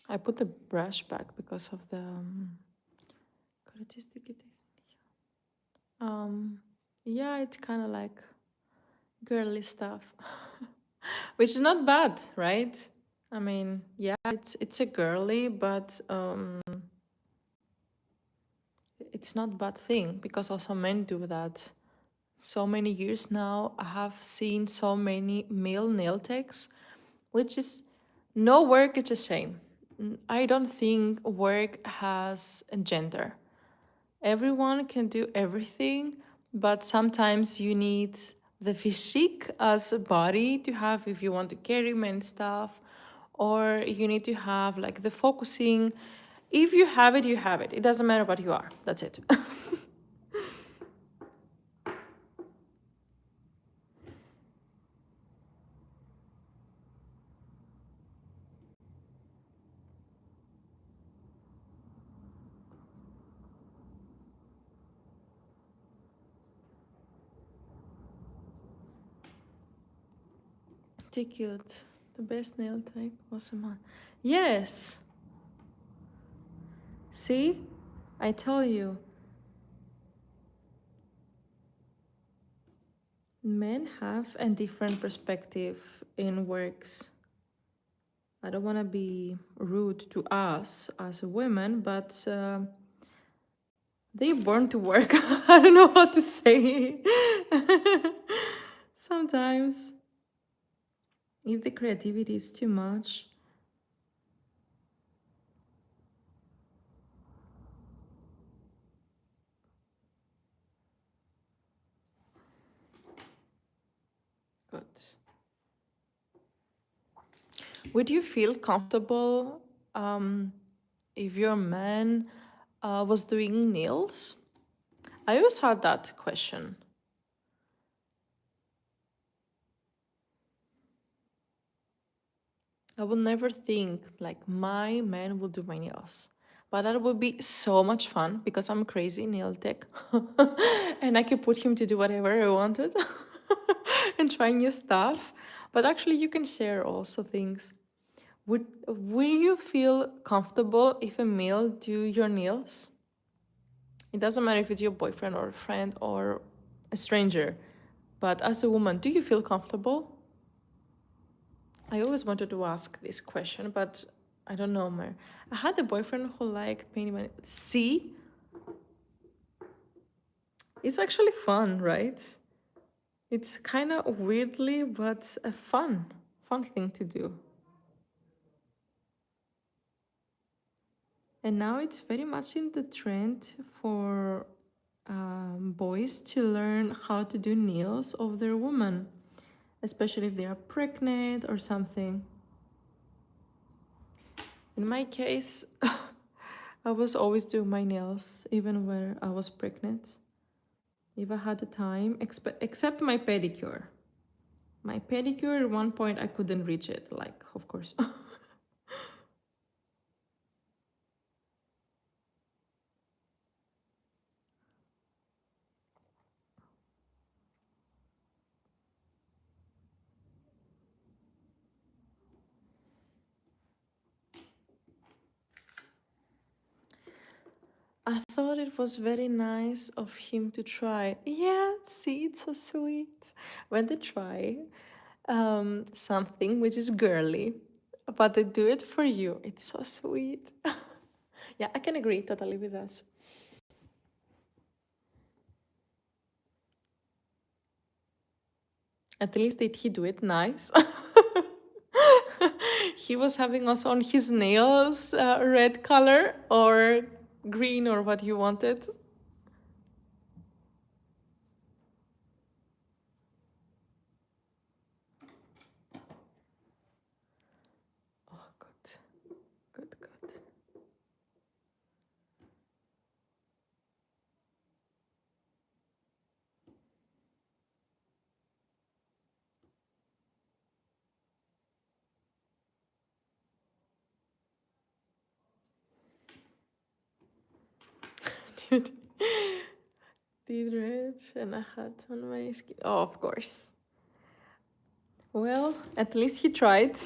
I put the brush back because of the yeah, it's kind of like girly stuff, which is not bad, right? I mean, yeah, it's a girly, but it's not bad thing because also men do that. So many years now, I have seen so many male nail techs, which is no work. It's a shame. I don't think work has a gender. Everyone can do everything, but sometimes you need the physique as a body to have if you want to carry many stuff, or you need to have like the focusing. If you have it, you have it. It doesn't matter what you are. That's it. Too cute. The best nail tech was a man. Yes. See? I tell you. Men have a different perspective in works. I don't want to be rude to us as a women, but they're born to work. I don't know what to say. Sometimes, if the creativity is too much, good. Would you feel comfortable if your man was doing nails? I always had that question. I would never think like my man will do my nails. But that would be so much fun because I'm crazy nail tech. And I could put him to do whatever I wanted and try new stuff. But actually you can share also things. Would you feel comfortable if a male do your nails? It doesn't matter if it's your boyfriend or a friend or a stranger. But as a woman, do you feel comfortable? I always wanted to ask this question, but I don't know, Mer. I had a boyfriend who liked painting my. See, it's actually fun, right? It's kind of weirdly, but a fun thing to do. And now it's very much in the trend for boys to learn how to do nails of their woman, especially if they are pregnant or something. In my case, I was always doing my nails, even when I was pregnant. If I had the time, except my pedicure. My pedicure, at one point, I couldn't reach it, like, of course. I thought it was very nice of him to try. Yeah, see, it's so sweet. When they try something which is girly, but they do it for you, it's so sweet. Yeah, I can agree totally with that. At least did he do it nice? He was having us on his nails red color or green or what you wanted. Oh, good, good, good. Dude, did red and I had on my skin. Oh, of course. Well, at least he tried.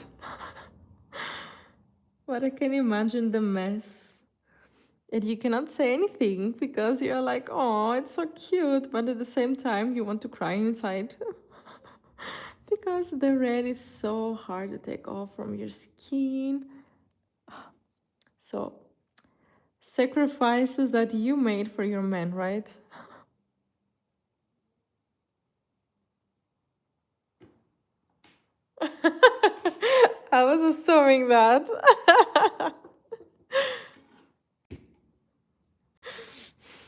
But I can imagine the mess. And you cannot say anything because you're like, oh, it's so cute. But at the same time, you want to cry inside. Because the red is so hard to take off from your skin. So, sacrifices that you made for your man, right? I was assuming that.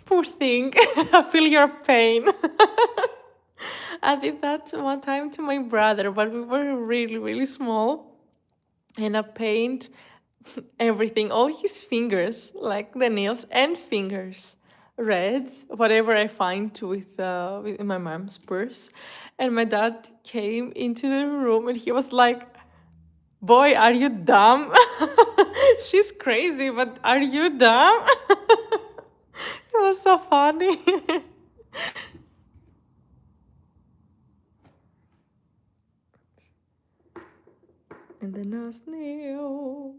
Poor thing. I feel your pain. I did that one time to my brother, but we were really, really small. And I paint everything, all his fingers, like the nails and fingers, red, whatever I find with my mom's purse. And my dad came into the room and he was like, "Boy, are you dumb? She's crazy, but are you dumb?" It was so funny. And then a snail.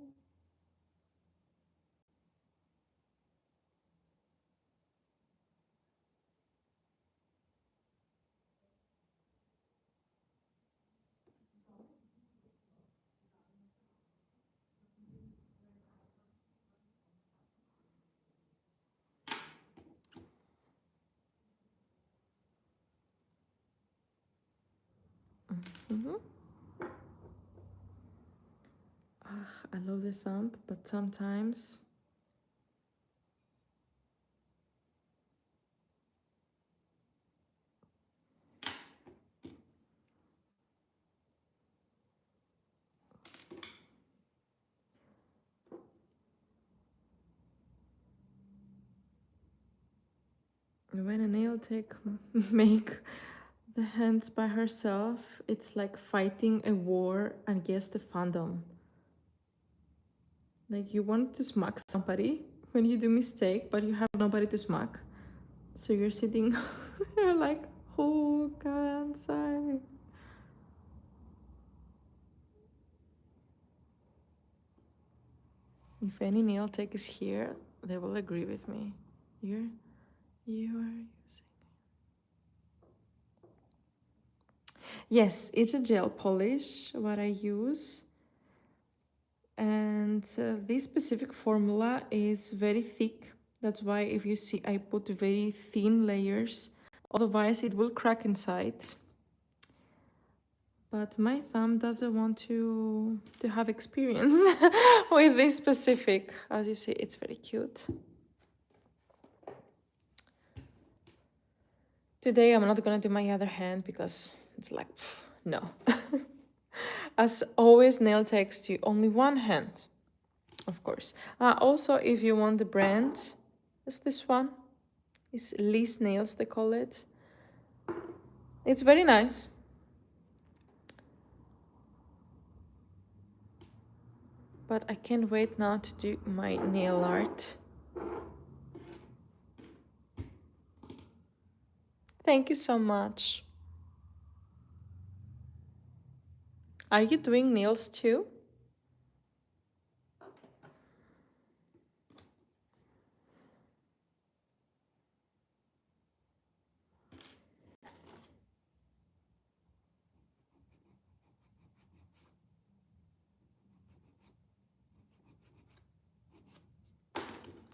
Mm-hmm. I love the sound, but sometimes When a nail tech make the hands by herself, it's like fighting a war against the fandom. Like you want to smack somebody when you do mistake, but you have nobody to smack. So you're sitting, you're like, who can say? If any nail tech is here, they will agree with me. You are using. Yes, it's a gel polish, what I use. And this specific formula is very thick. That's why if you see, I put very thin layers. Otherwise, it will crack inside. But my thumb doesn't want to have experience with this specific. As you see, it's very cute. Today, I'm not gonna do my other hand because it's like, no. As always, nail takes you only one hand, of course. Also, if you want the brand, is this one. It's Lee's Nails, they call it. It's very nice. But I can't wait now to do my nail art. Thank you so much. Are you doing nails too?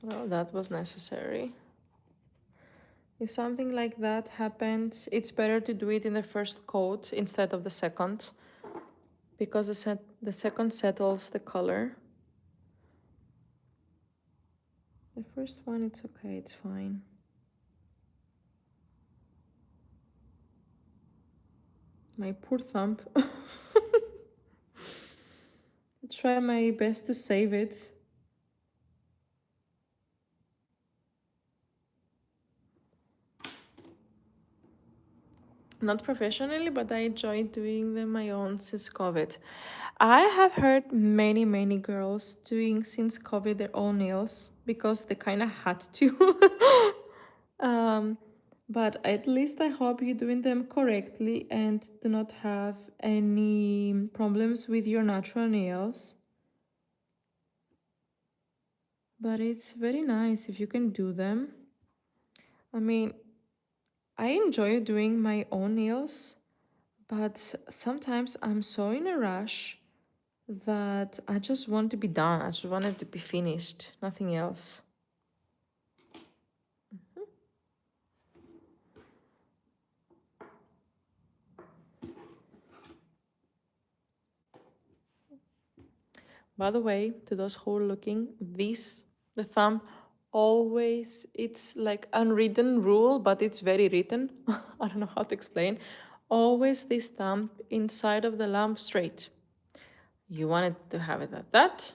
Well, that was necessary. If something like that happened, it's better to do it in the first coat instead of the second, because the second settles the color. The first one, it's okay, it's fine. My poor thumb. I try my best to save it. Not professionally, but I enjoy doing them my own since COVID. I have heard many girls doing since COVID their own nails because they kind of had to. But at least I hope you're doing them correctly and do not have any problems with your natural nails. But it's very nice if you can do them. I mean, I enjoy doing my own nails, but sometimes I'm so in a rush that I just want to be done. I just want it to be finished, nothing else. By the way, to those who are looking, the thumb, always, it's like unwritten rule, but it's very written. I don't know how to explain. Always this thumb inside of the lamp straight. You wanted to have it like that.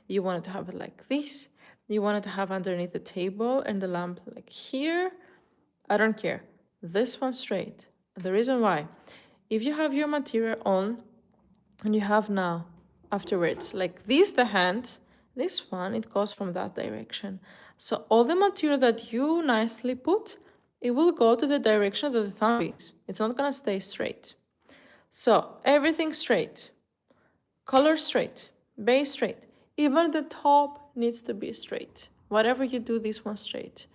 You wanted to have it like this. You wanted to have underneath the table and the lamp like here. I don't care. This one straight. The reason why, if you have your material on and you have now afterwards like this the hand, this one, it goes from that direction. So all the material that you nicely put, it will go to the direction that the thumb is. It's not gonna stay straight. So everything straight, color straight, base straight. Even the top needs to be straight. Whatever you do, this one straight.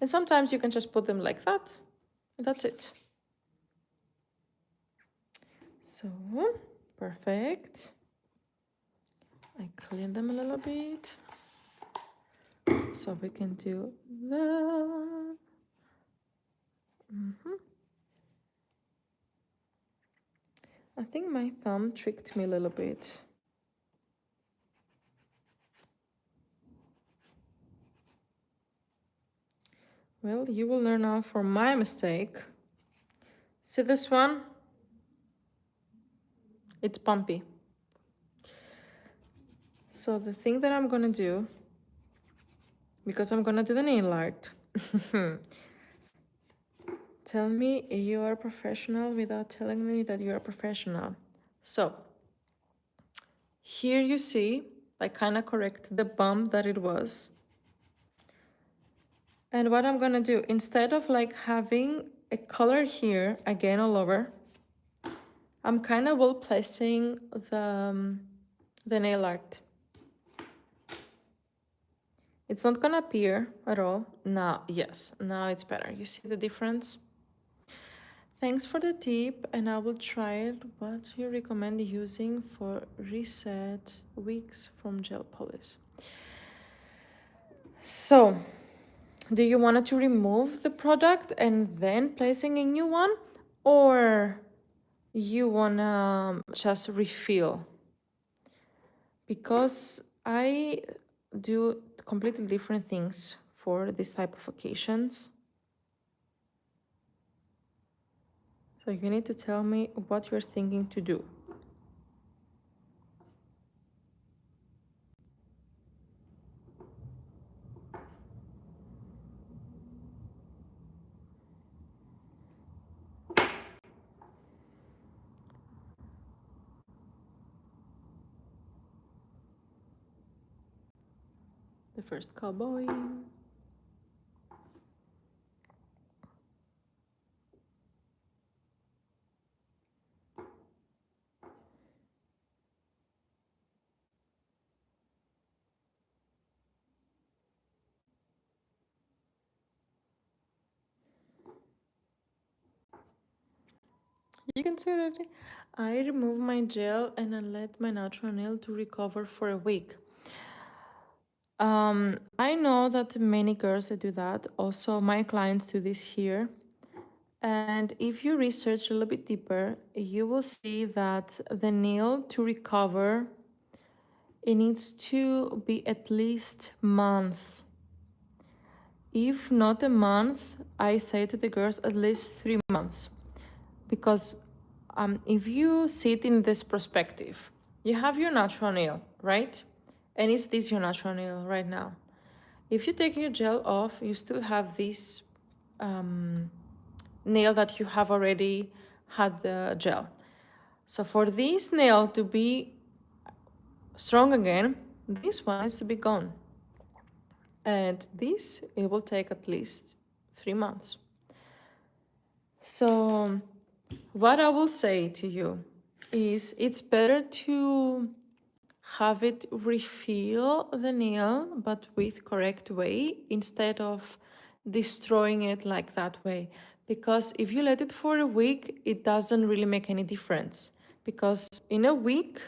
And sometimes you can just put them like that, and that's it. So, perfect. I clean them a little bit. So we can do that. I think my thumb tricked me a little bit. Well, you will learn now from my mistake. See this one? It's bumpy. So the thing that I'm gonna do, because I'm gonna do the nail art, tell me you are professional without telling me that you are professional. So here you see, I kind of correct the bump that it was. And what I'm gonna do, instead of like having a color here again all over, I'm kind of well placing the nail art. It's not gonna appear at all. Now, yes, now it's better. You see the difference? Thanks for the tip, and I will try it. What do you recommend using for reset wigs from gel polish? So, do you want to remove the product and then placing a new one, or you wanna just refill? Because I do completely different things for this type of occasions. So you need to tell me what you're thinking to do. The first cowboy. You can say that I remove my gel and I let my natural nail to recover for a week. I know that many girls that do that. Also, my clients do this here. And if you research a little bit deeper, you will see that the nail to recover, it needs to be at least month. If not a month, I say to the girls at least 3 months. Because if you see it in this perspective, you have your natural nail, right? And is this your natural nail right now? If you take your gel off, you still have this nail that you have already had the gel. So for this nail to be strong again, this one needs to be gone. And this, it will take at least 3 months. So what I will say to you is it's better to have it refill the nail, but with correct way, instead of destroying it like that way. Because if you let it for a week, it doesn't really make any difference. Because in a week,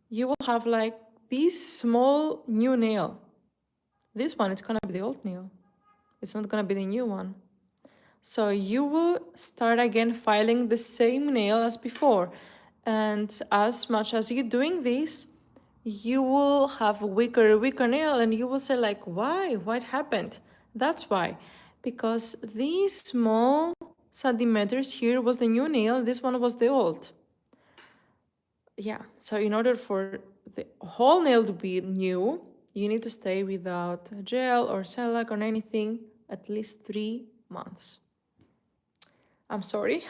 you will have like this small new nail. This one, it's gonna be the old nail. It's not gonna be the new one. So you will start again filing the same nail as before. And as much as you're doing this, you will have a weaker nail, and you will say like, why? What happened? That's why. Because these small centimeters here was the new nail, this one was the old. Yeah, so in order for the whole nail to be new, you need to stay without gel or shellac or anything at least 3 months. I'm sorry.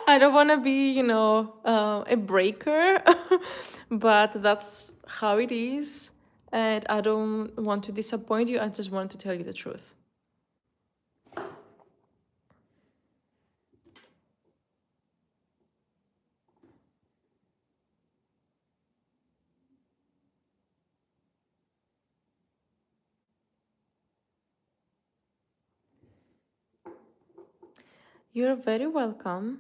I don't want to be, a breaker, but that's how it is. And I don't want to disappoint you. I just want to tell you the truth. You're very welcome.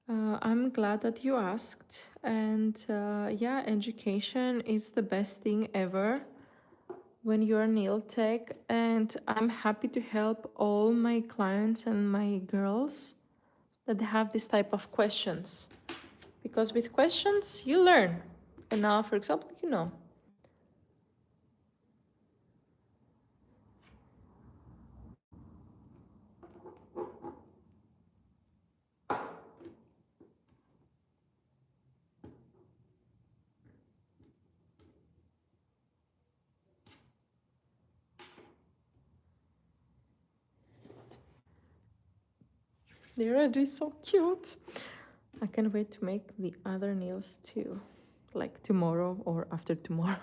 I'm glad that you asked. And yeah, education is the best thing ever when you're a nail tech. And I'm happy to help all my clients and my girls that have this type of questions. Because with questions, you learn. And now, for example, you know. They're already so cute. I can't wait to make the other nails too, like tomorrow or after tomorrow.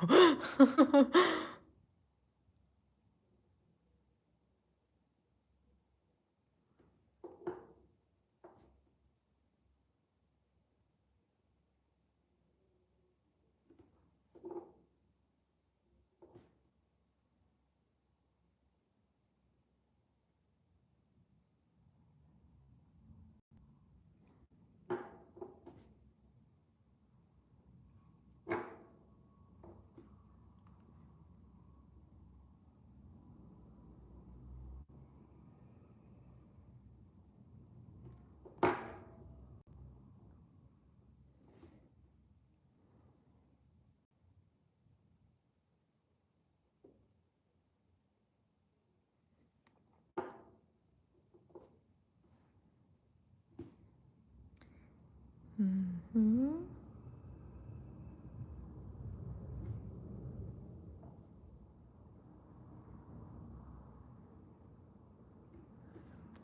Mm-hmm.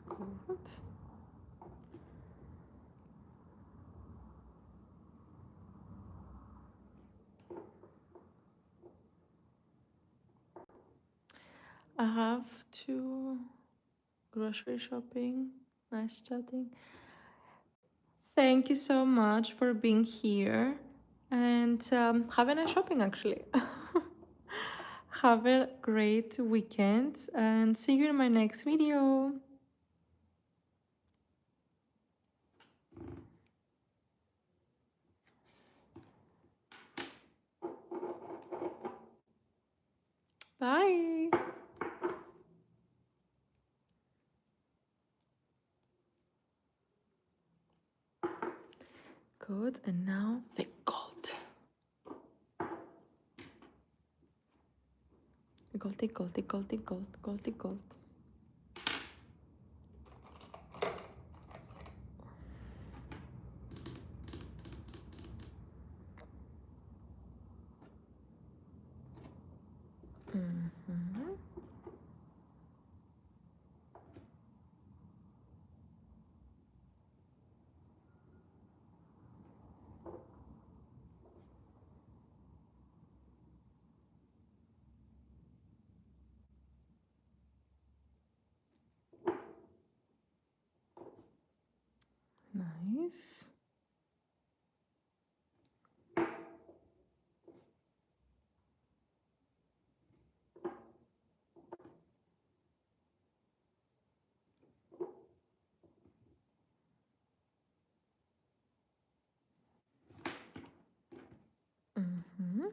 Good. I have to grocery shopping. Nice chatting. Thank you so much for being here, and have a nice shopping actually. Have a great weekend and see you in my next video. Bye. Good, and now the gold. Goldy, goldy, goldy, gold, goldy, gold. Mm-hmm. Nice. Mm-hmm.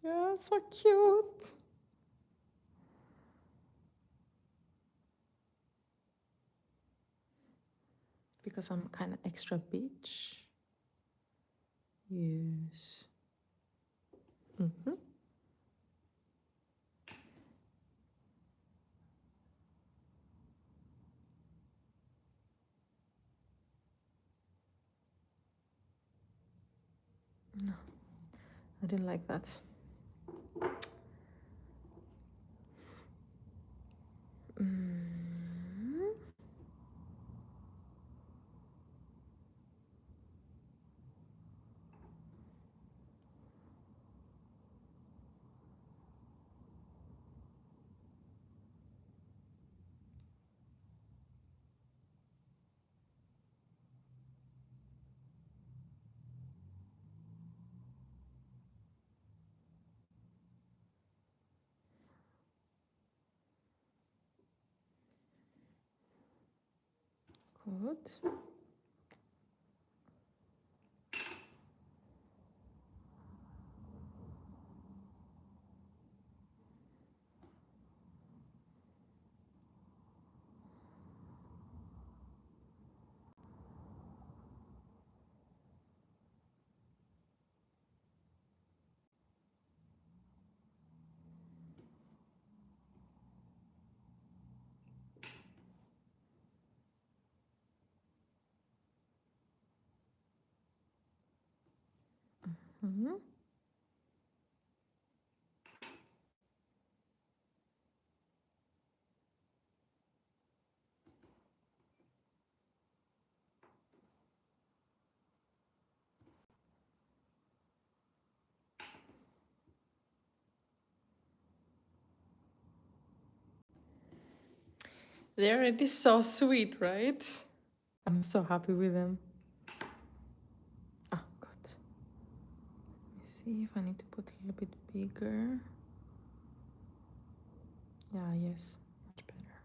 Yeah, so cute. Because I'm kind of extra bitch. Yes. Mm-hmm. No, I didn't like that. Mm-hmm. Good. Mhm. They're already so sweet, right? I'm so happy with them. Ah, good. Let me see if I need to put a little bit bigger. Yeah, yes, much better.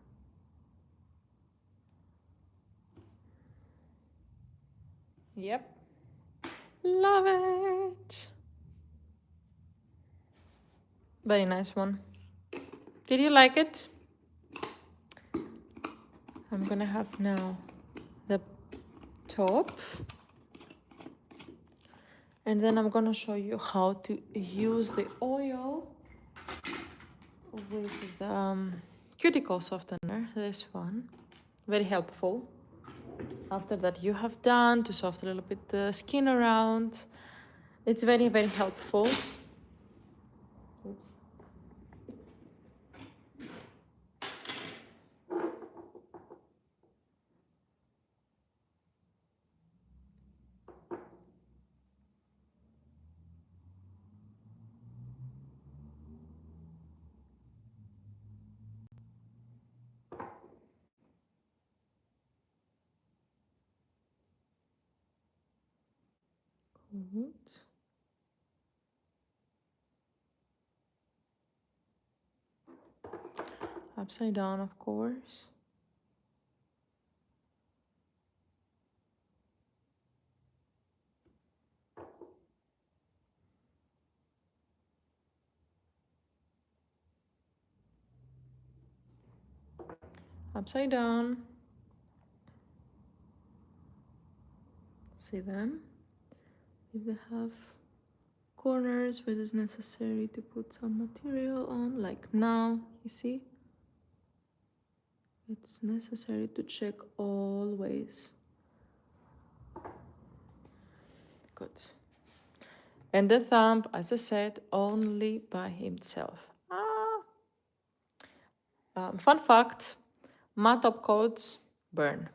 Yep. Love it. Very nice one. Did you like it? I'm gonna have now the top. And then I'm gonna show you how to use the oil with the cuticle softener, this one. Very helpful. After that you have done to soften a little bit the skin around. It's very, very helpful. Oops. Good. Upside down, of course. Upside down. See them? If they have corners where it is necessary to put some material on, like now, you see? It's necessary to check always. Good. And the thumb, as I said, only by himself. Fun fact, matte top coats burn.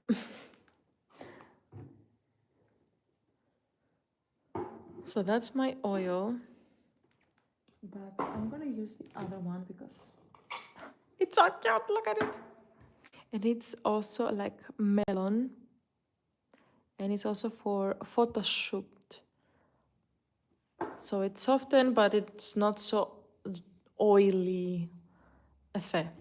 So that's my oil. But I'm gonna use the other one because it's so cute, look at it. And it's also like melon. And it's also for photo shoot. So it's softened, but it's not so oily affair.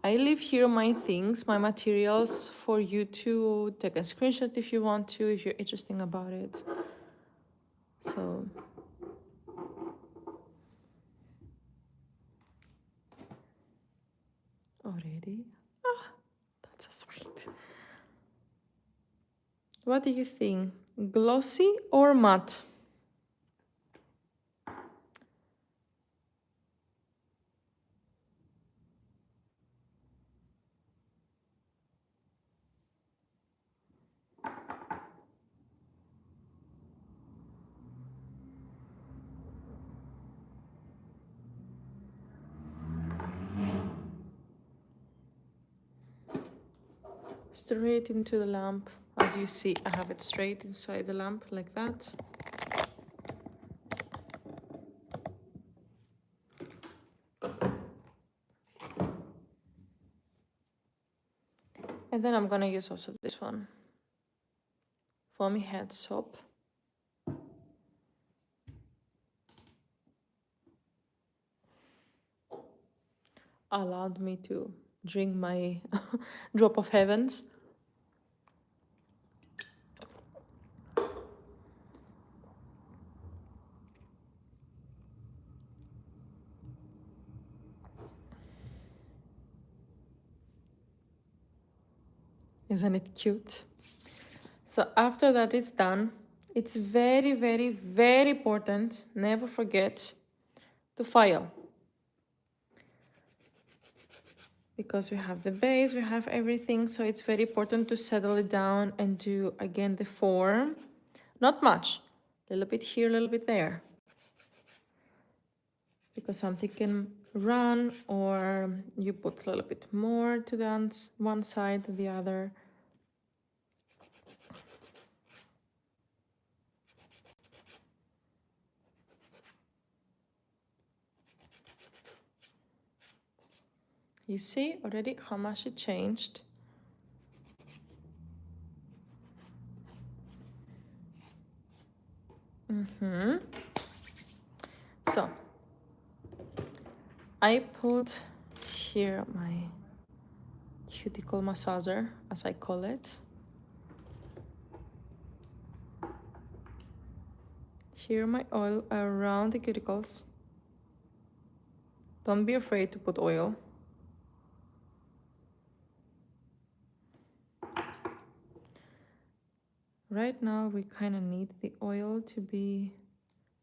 I leave here my things, my materials for you to take a screenshot if you want to, if you're interested about it. So already, that's so sweet. What do you think? Glossy or matte? Straight into the lamp. As you see, I have it straight inside the lamp like that. And then I'm gonna use also this one. Foamy head soap. Allowed me to drink my drop of heavens. Isn't it cute? So after that it's done, it's very, very, very important, never forget to file. because we have the base, we have everything, so it's very important to settle it down and do again the form. Not much, a little bit here, a little bit there, because something can run, or you put a little bit more to the one side than the other. You see already how much it changed. So I put here my cuticle massager, as I call it. Here my oil around the cuticles. Don't be afraid to put oil. Right now we kind of need the oil to be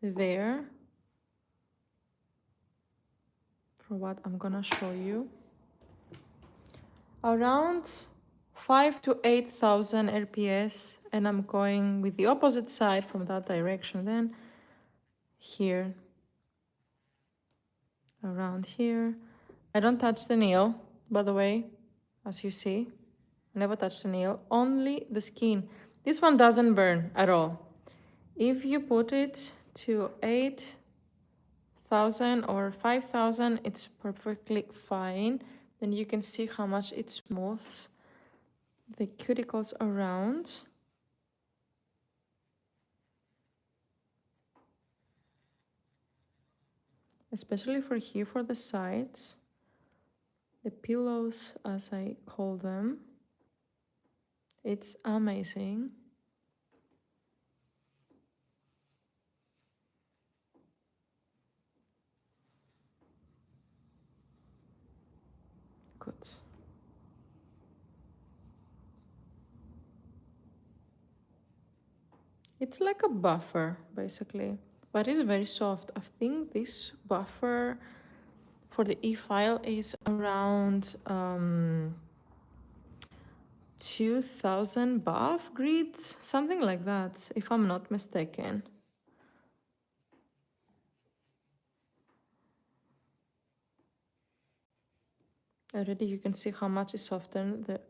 there for what I'm gonna show you. Around 5 to 8,000 RPS, and I'm going with the opposite side from that direction. Then here, around here. I don't touch the nail, by the way, as you see. I never touch the nail, only the skin. This one doesn't burn at all. If you put it to 8,000 or 5,000, it's perfectly fine. Then you can see how much it smooths the cuticles around. Especially for here, for the sides. The pillows, as I call them. It's amazing. Good. It's like a buffer, basically, but it's very soft. I think this buffer for the e-file is around 2,000 buff grids, something like that, if I'm not mistaken. Already you can see how much it softened the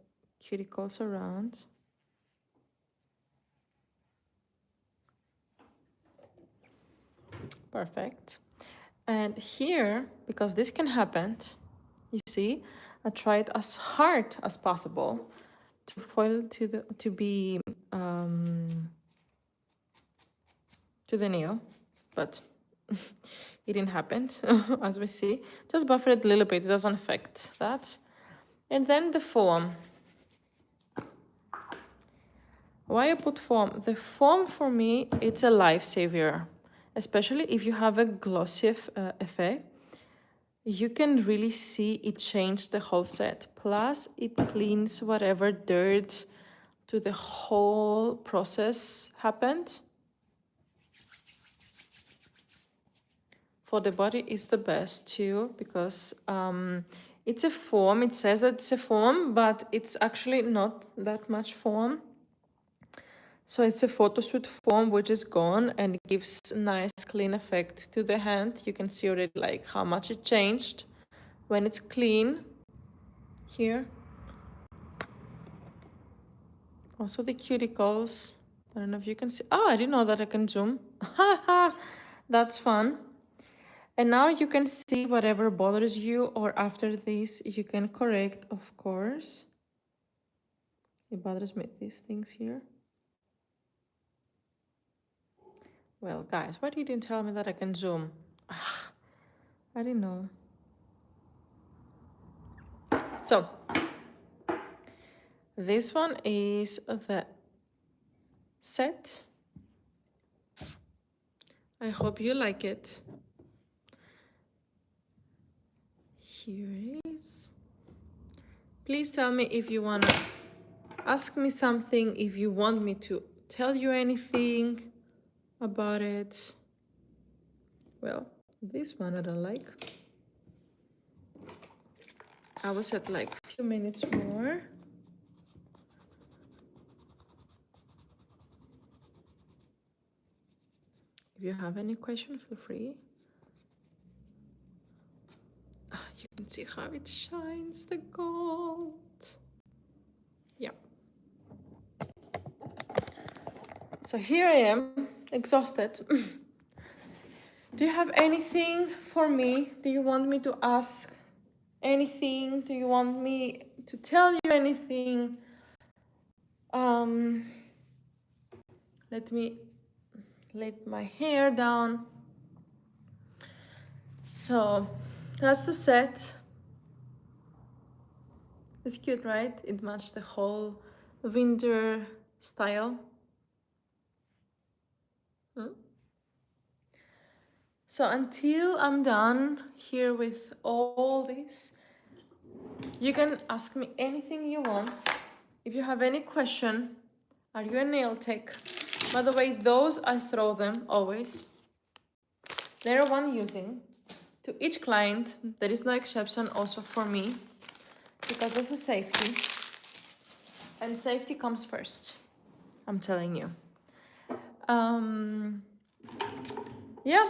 cuticles around. Perfect. And here, because this can happen, you see, I tried as hard as possible to foil to the nail, but it didn't happen, as we see. Just buffer it a little bit, it doesn't affect that. And then the foam. Why I put foam? The foam for me, it's a lifesaver, especially if you have a glossy effect. You can really see it change the whole set. Plus, it cleans whatever dirt to the whole process happened. For the body is the best too, because it's a foam. It says that it's a foam, but it's actually not that much foam. So it's a photoshoot foam which is gone, and it gives a nice clean effect to the hand. You can see already like how much it changed when it's clean here. Also the cuticles. I don't know if you can see. Oh, I didn't know that I can zoom. That's fun. And now you can see whatever bothers you, or after this you can correct, of course. It bothers me, these things here. Well, guys, why you didn't tell me that I can zoom? I didn't know. So, this one is the set. I hope you like it. Here it is. Please tell me if you want to ask me something, if you want me to tell you anything about it. Well, this one I don't like. I will set like a few minutes more. If you have any question, feel free. You can see how it shines, the gold. Yeah. So here I am, exhausted. Do you have anything for me? Do you want me to ask anything? Do you want me to tell you anything? Let me let my hair down. So that's the set. It's cute, right? It matched the whole winter style. So until I'm done here with all this, you can ask me anything you want. If you have any question, are you a nail tech? By the way, those I throw them always. They're one using. To each client, there is no exception also for me, because this is safety. And safety comes first, I'm telling you. Yeah.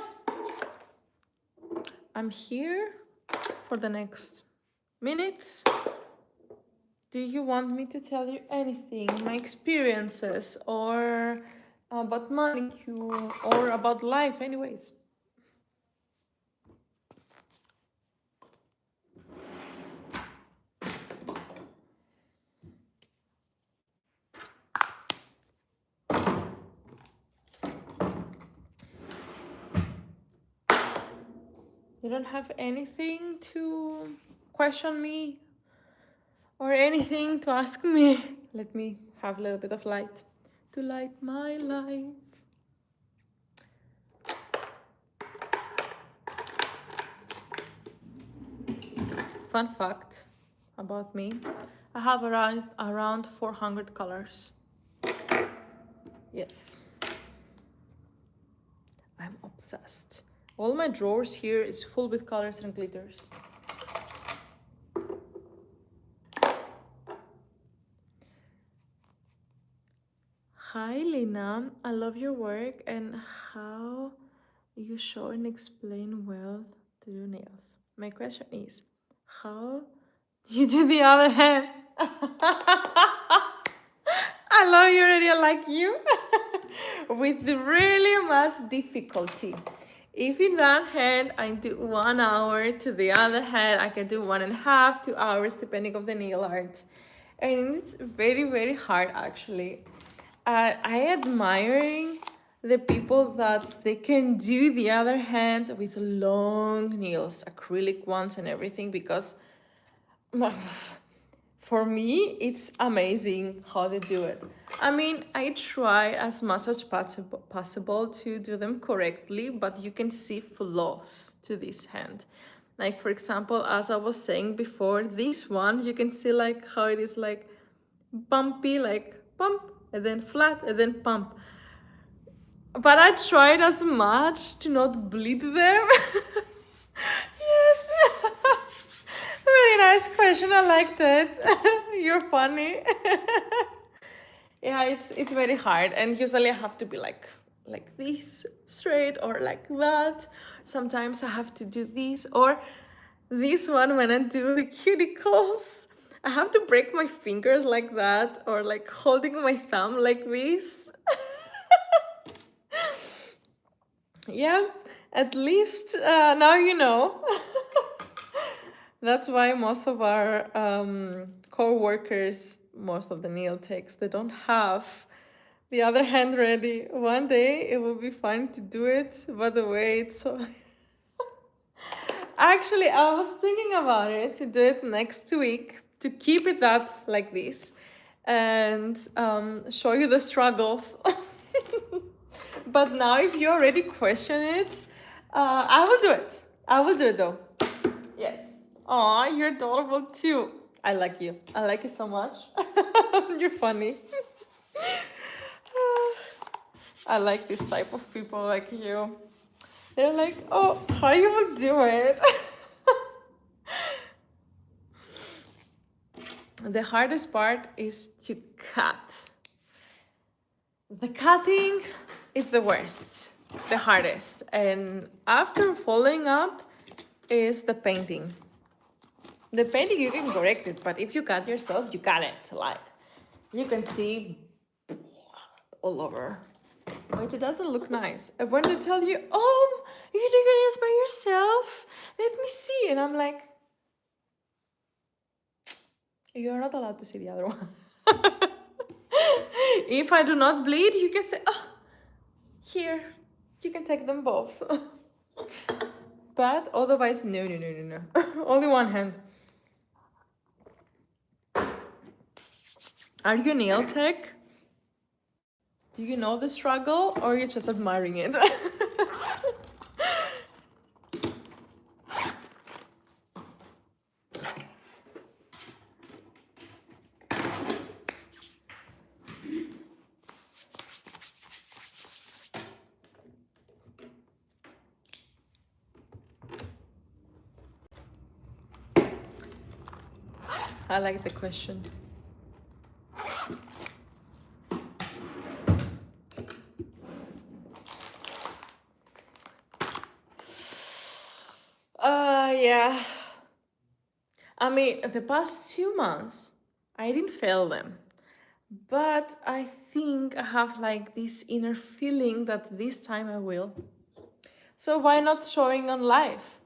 I'm here for the next minutes. Do you want me to tell you anything? My experiences, or about manicure, or about life anyways? You don't have anything to question me or anything to ask me? Let me have a little bit of light to light my life. Fun fact about me, I have around 400 colors. Yes, I'm obsessed. All my drawers here is full with colors and glitters. Hi Lina, I love your work and how you show and explain well to do nails. My question is, how do you do the other hand? I love you already, I like you. With really much difficulty. If in that hand I do 1 hour, to the other hand I can do 1.5, 2 hours, depending on the nail art. And it's very, very hard actually. I admiring the people that they can do the other hand with long nails, acrylic ones and everything, because for me, it's amazing how they do it. I mean, I try as much as possible to do them correctly, but you can see flaws to this hand. Like, for example, as I was saying before, this one, you can see like how it is like bumpy, like bump, and then flat, and then pump. But I tried as much to not bleed them. Yes. Very nice question. I liked it. You're funny. Yeah, it's very hard, and usually I have to be like this straight or like that. Sometimes I have to do this or this one when I do the cuticles. I have to break my fingers like that, or like holding my thumb like this. Yeah, at least now you know. That's why most of our co-workers, most of the nail techs, they don't have the other hand ready. One day it will be fun to do it, but the way it's so... Actually, I was thinking about it, to do it next week, to keep it that like this, and show you the struggles. But now if you already question it, I will do it. I will do it though. Yes. Aw, you're adorable too. I like you. I like you so much. You're funny. I like this type of people like you. They're like, oh, how you will do it? The hardest part is to cut. The cutting is the worst, the hardest. And after following up is the painting. The painting, you can correct it, but if you cut yourself, you cut it. Like, you can see all over, which it doesn't look nice. And when they tell you, oh, you're doing this by yourself, let me see. And I'm like, you're not allowed to see the other one. If I do not bleed, you can say, oh, here, you can take them both. But otherwise, no. Only one hand. Are you nail tech? Do you know the struggle, or are you just admiring it? I like the question. Yeah. I mean, the past 2 months, I didn't fail them. But I think I have like this inner feeling that this time I will. So why not showing on live?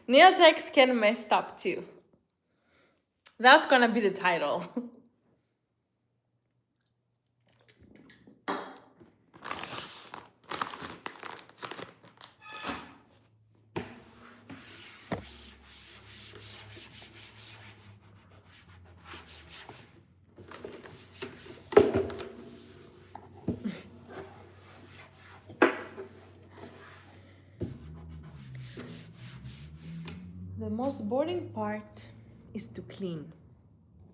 Nail techs can mess up too. That's gonna be the title. The most boring part is to clean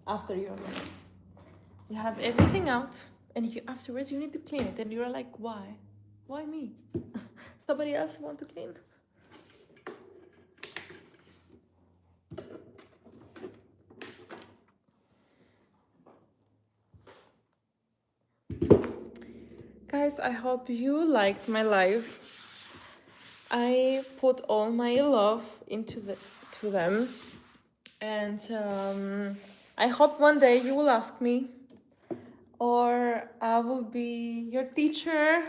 after your mess. You have everything out, and afterwards you need to clean it, and you're like, why? Why me? Somebody else want to clean? Guys, I hope you liked my live. I put all my love into them, and I hope one day you will ask me, or I will be your teacher.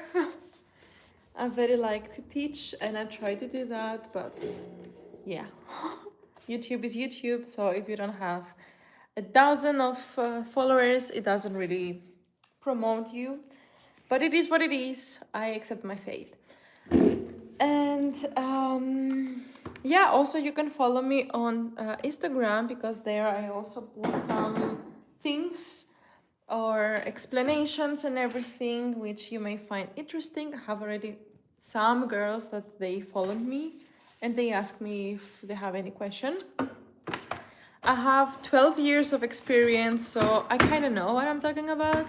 I very like to teach, and I try to do that, but yeah, YouTube is YouTube, so if you don't have 1,000 of followers, it doesn't really promote you, but it is what it is. I accept my fate. And yeah, also you can follow me on Instagram, because there I also put some things or explanations and everything which you may find interesting. I have already some girls that they followed me and they ask me if they have any question. I have 12 years of experience, so I kind of know what I'm talking about.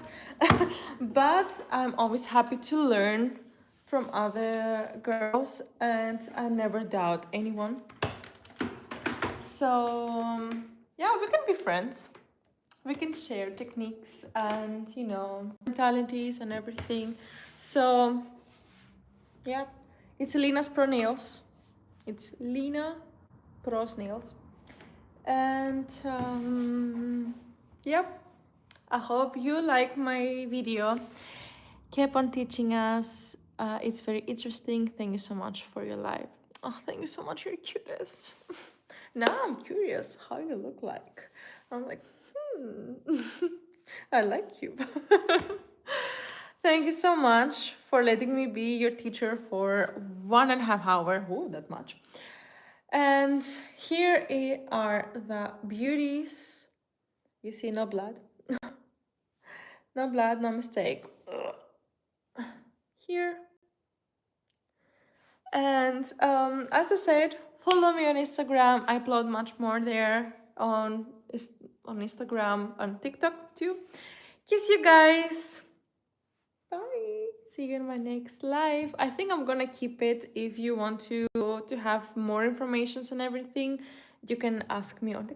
But I'm always happy to learn from other girls, and I never doubt anyone. So yeah, we can be friends. We can share techniques and, you know, mentalities and everything. So yeah, it's Lina's Pro Nails. It's Lina Pro's Nails. And yep, I hope you like my video. Keep on teaching us. It's very interesting. Thank you so much for your life. Oh, thank you so much. You're cutest. Now I'm curious how you look like. I'm like, I like you. Thank you so much for letting me be your teacher for 1.5 hours. Oh, that much. And here are the beauties. You see, no blood. No blood, no mistake. Here. And as I said, follow me on Instagram. I upload much more there on Instagram, on TikTok too. Kiss you guys. Bye. See you in my next live. I think I'm gonna keep it. If you want to have more information and everything, you can ask me on the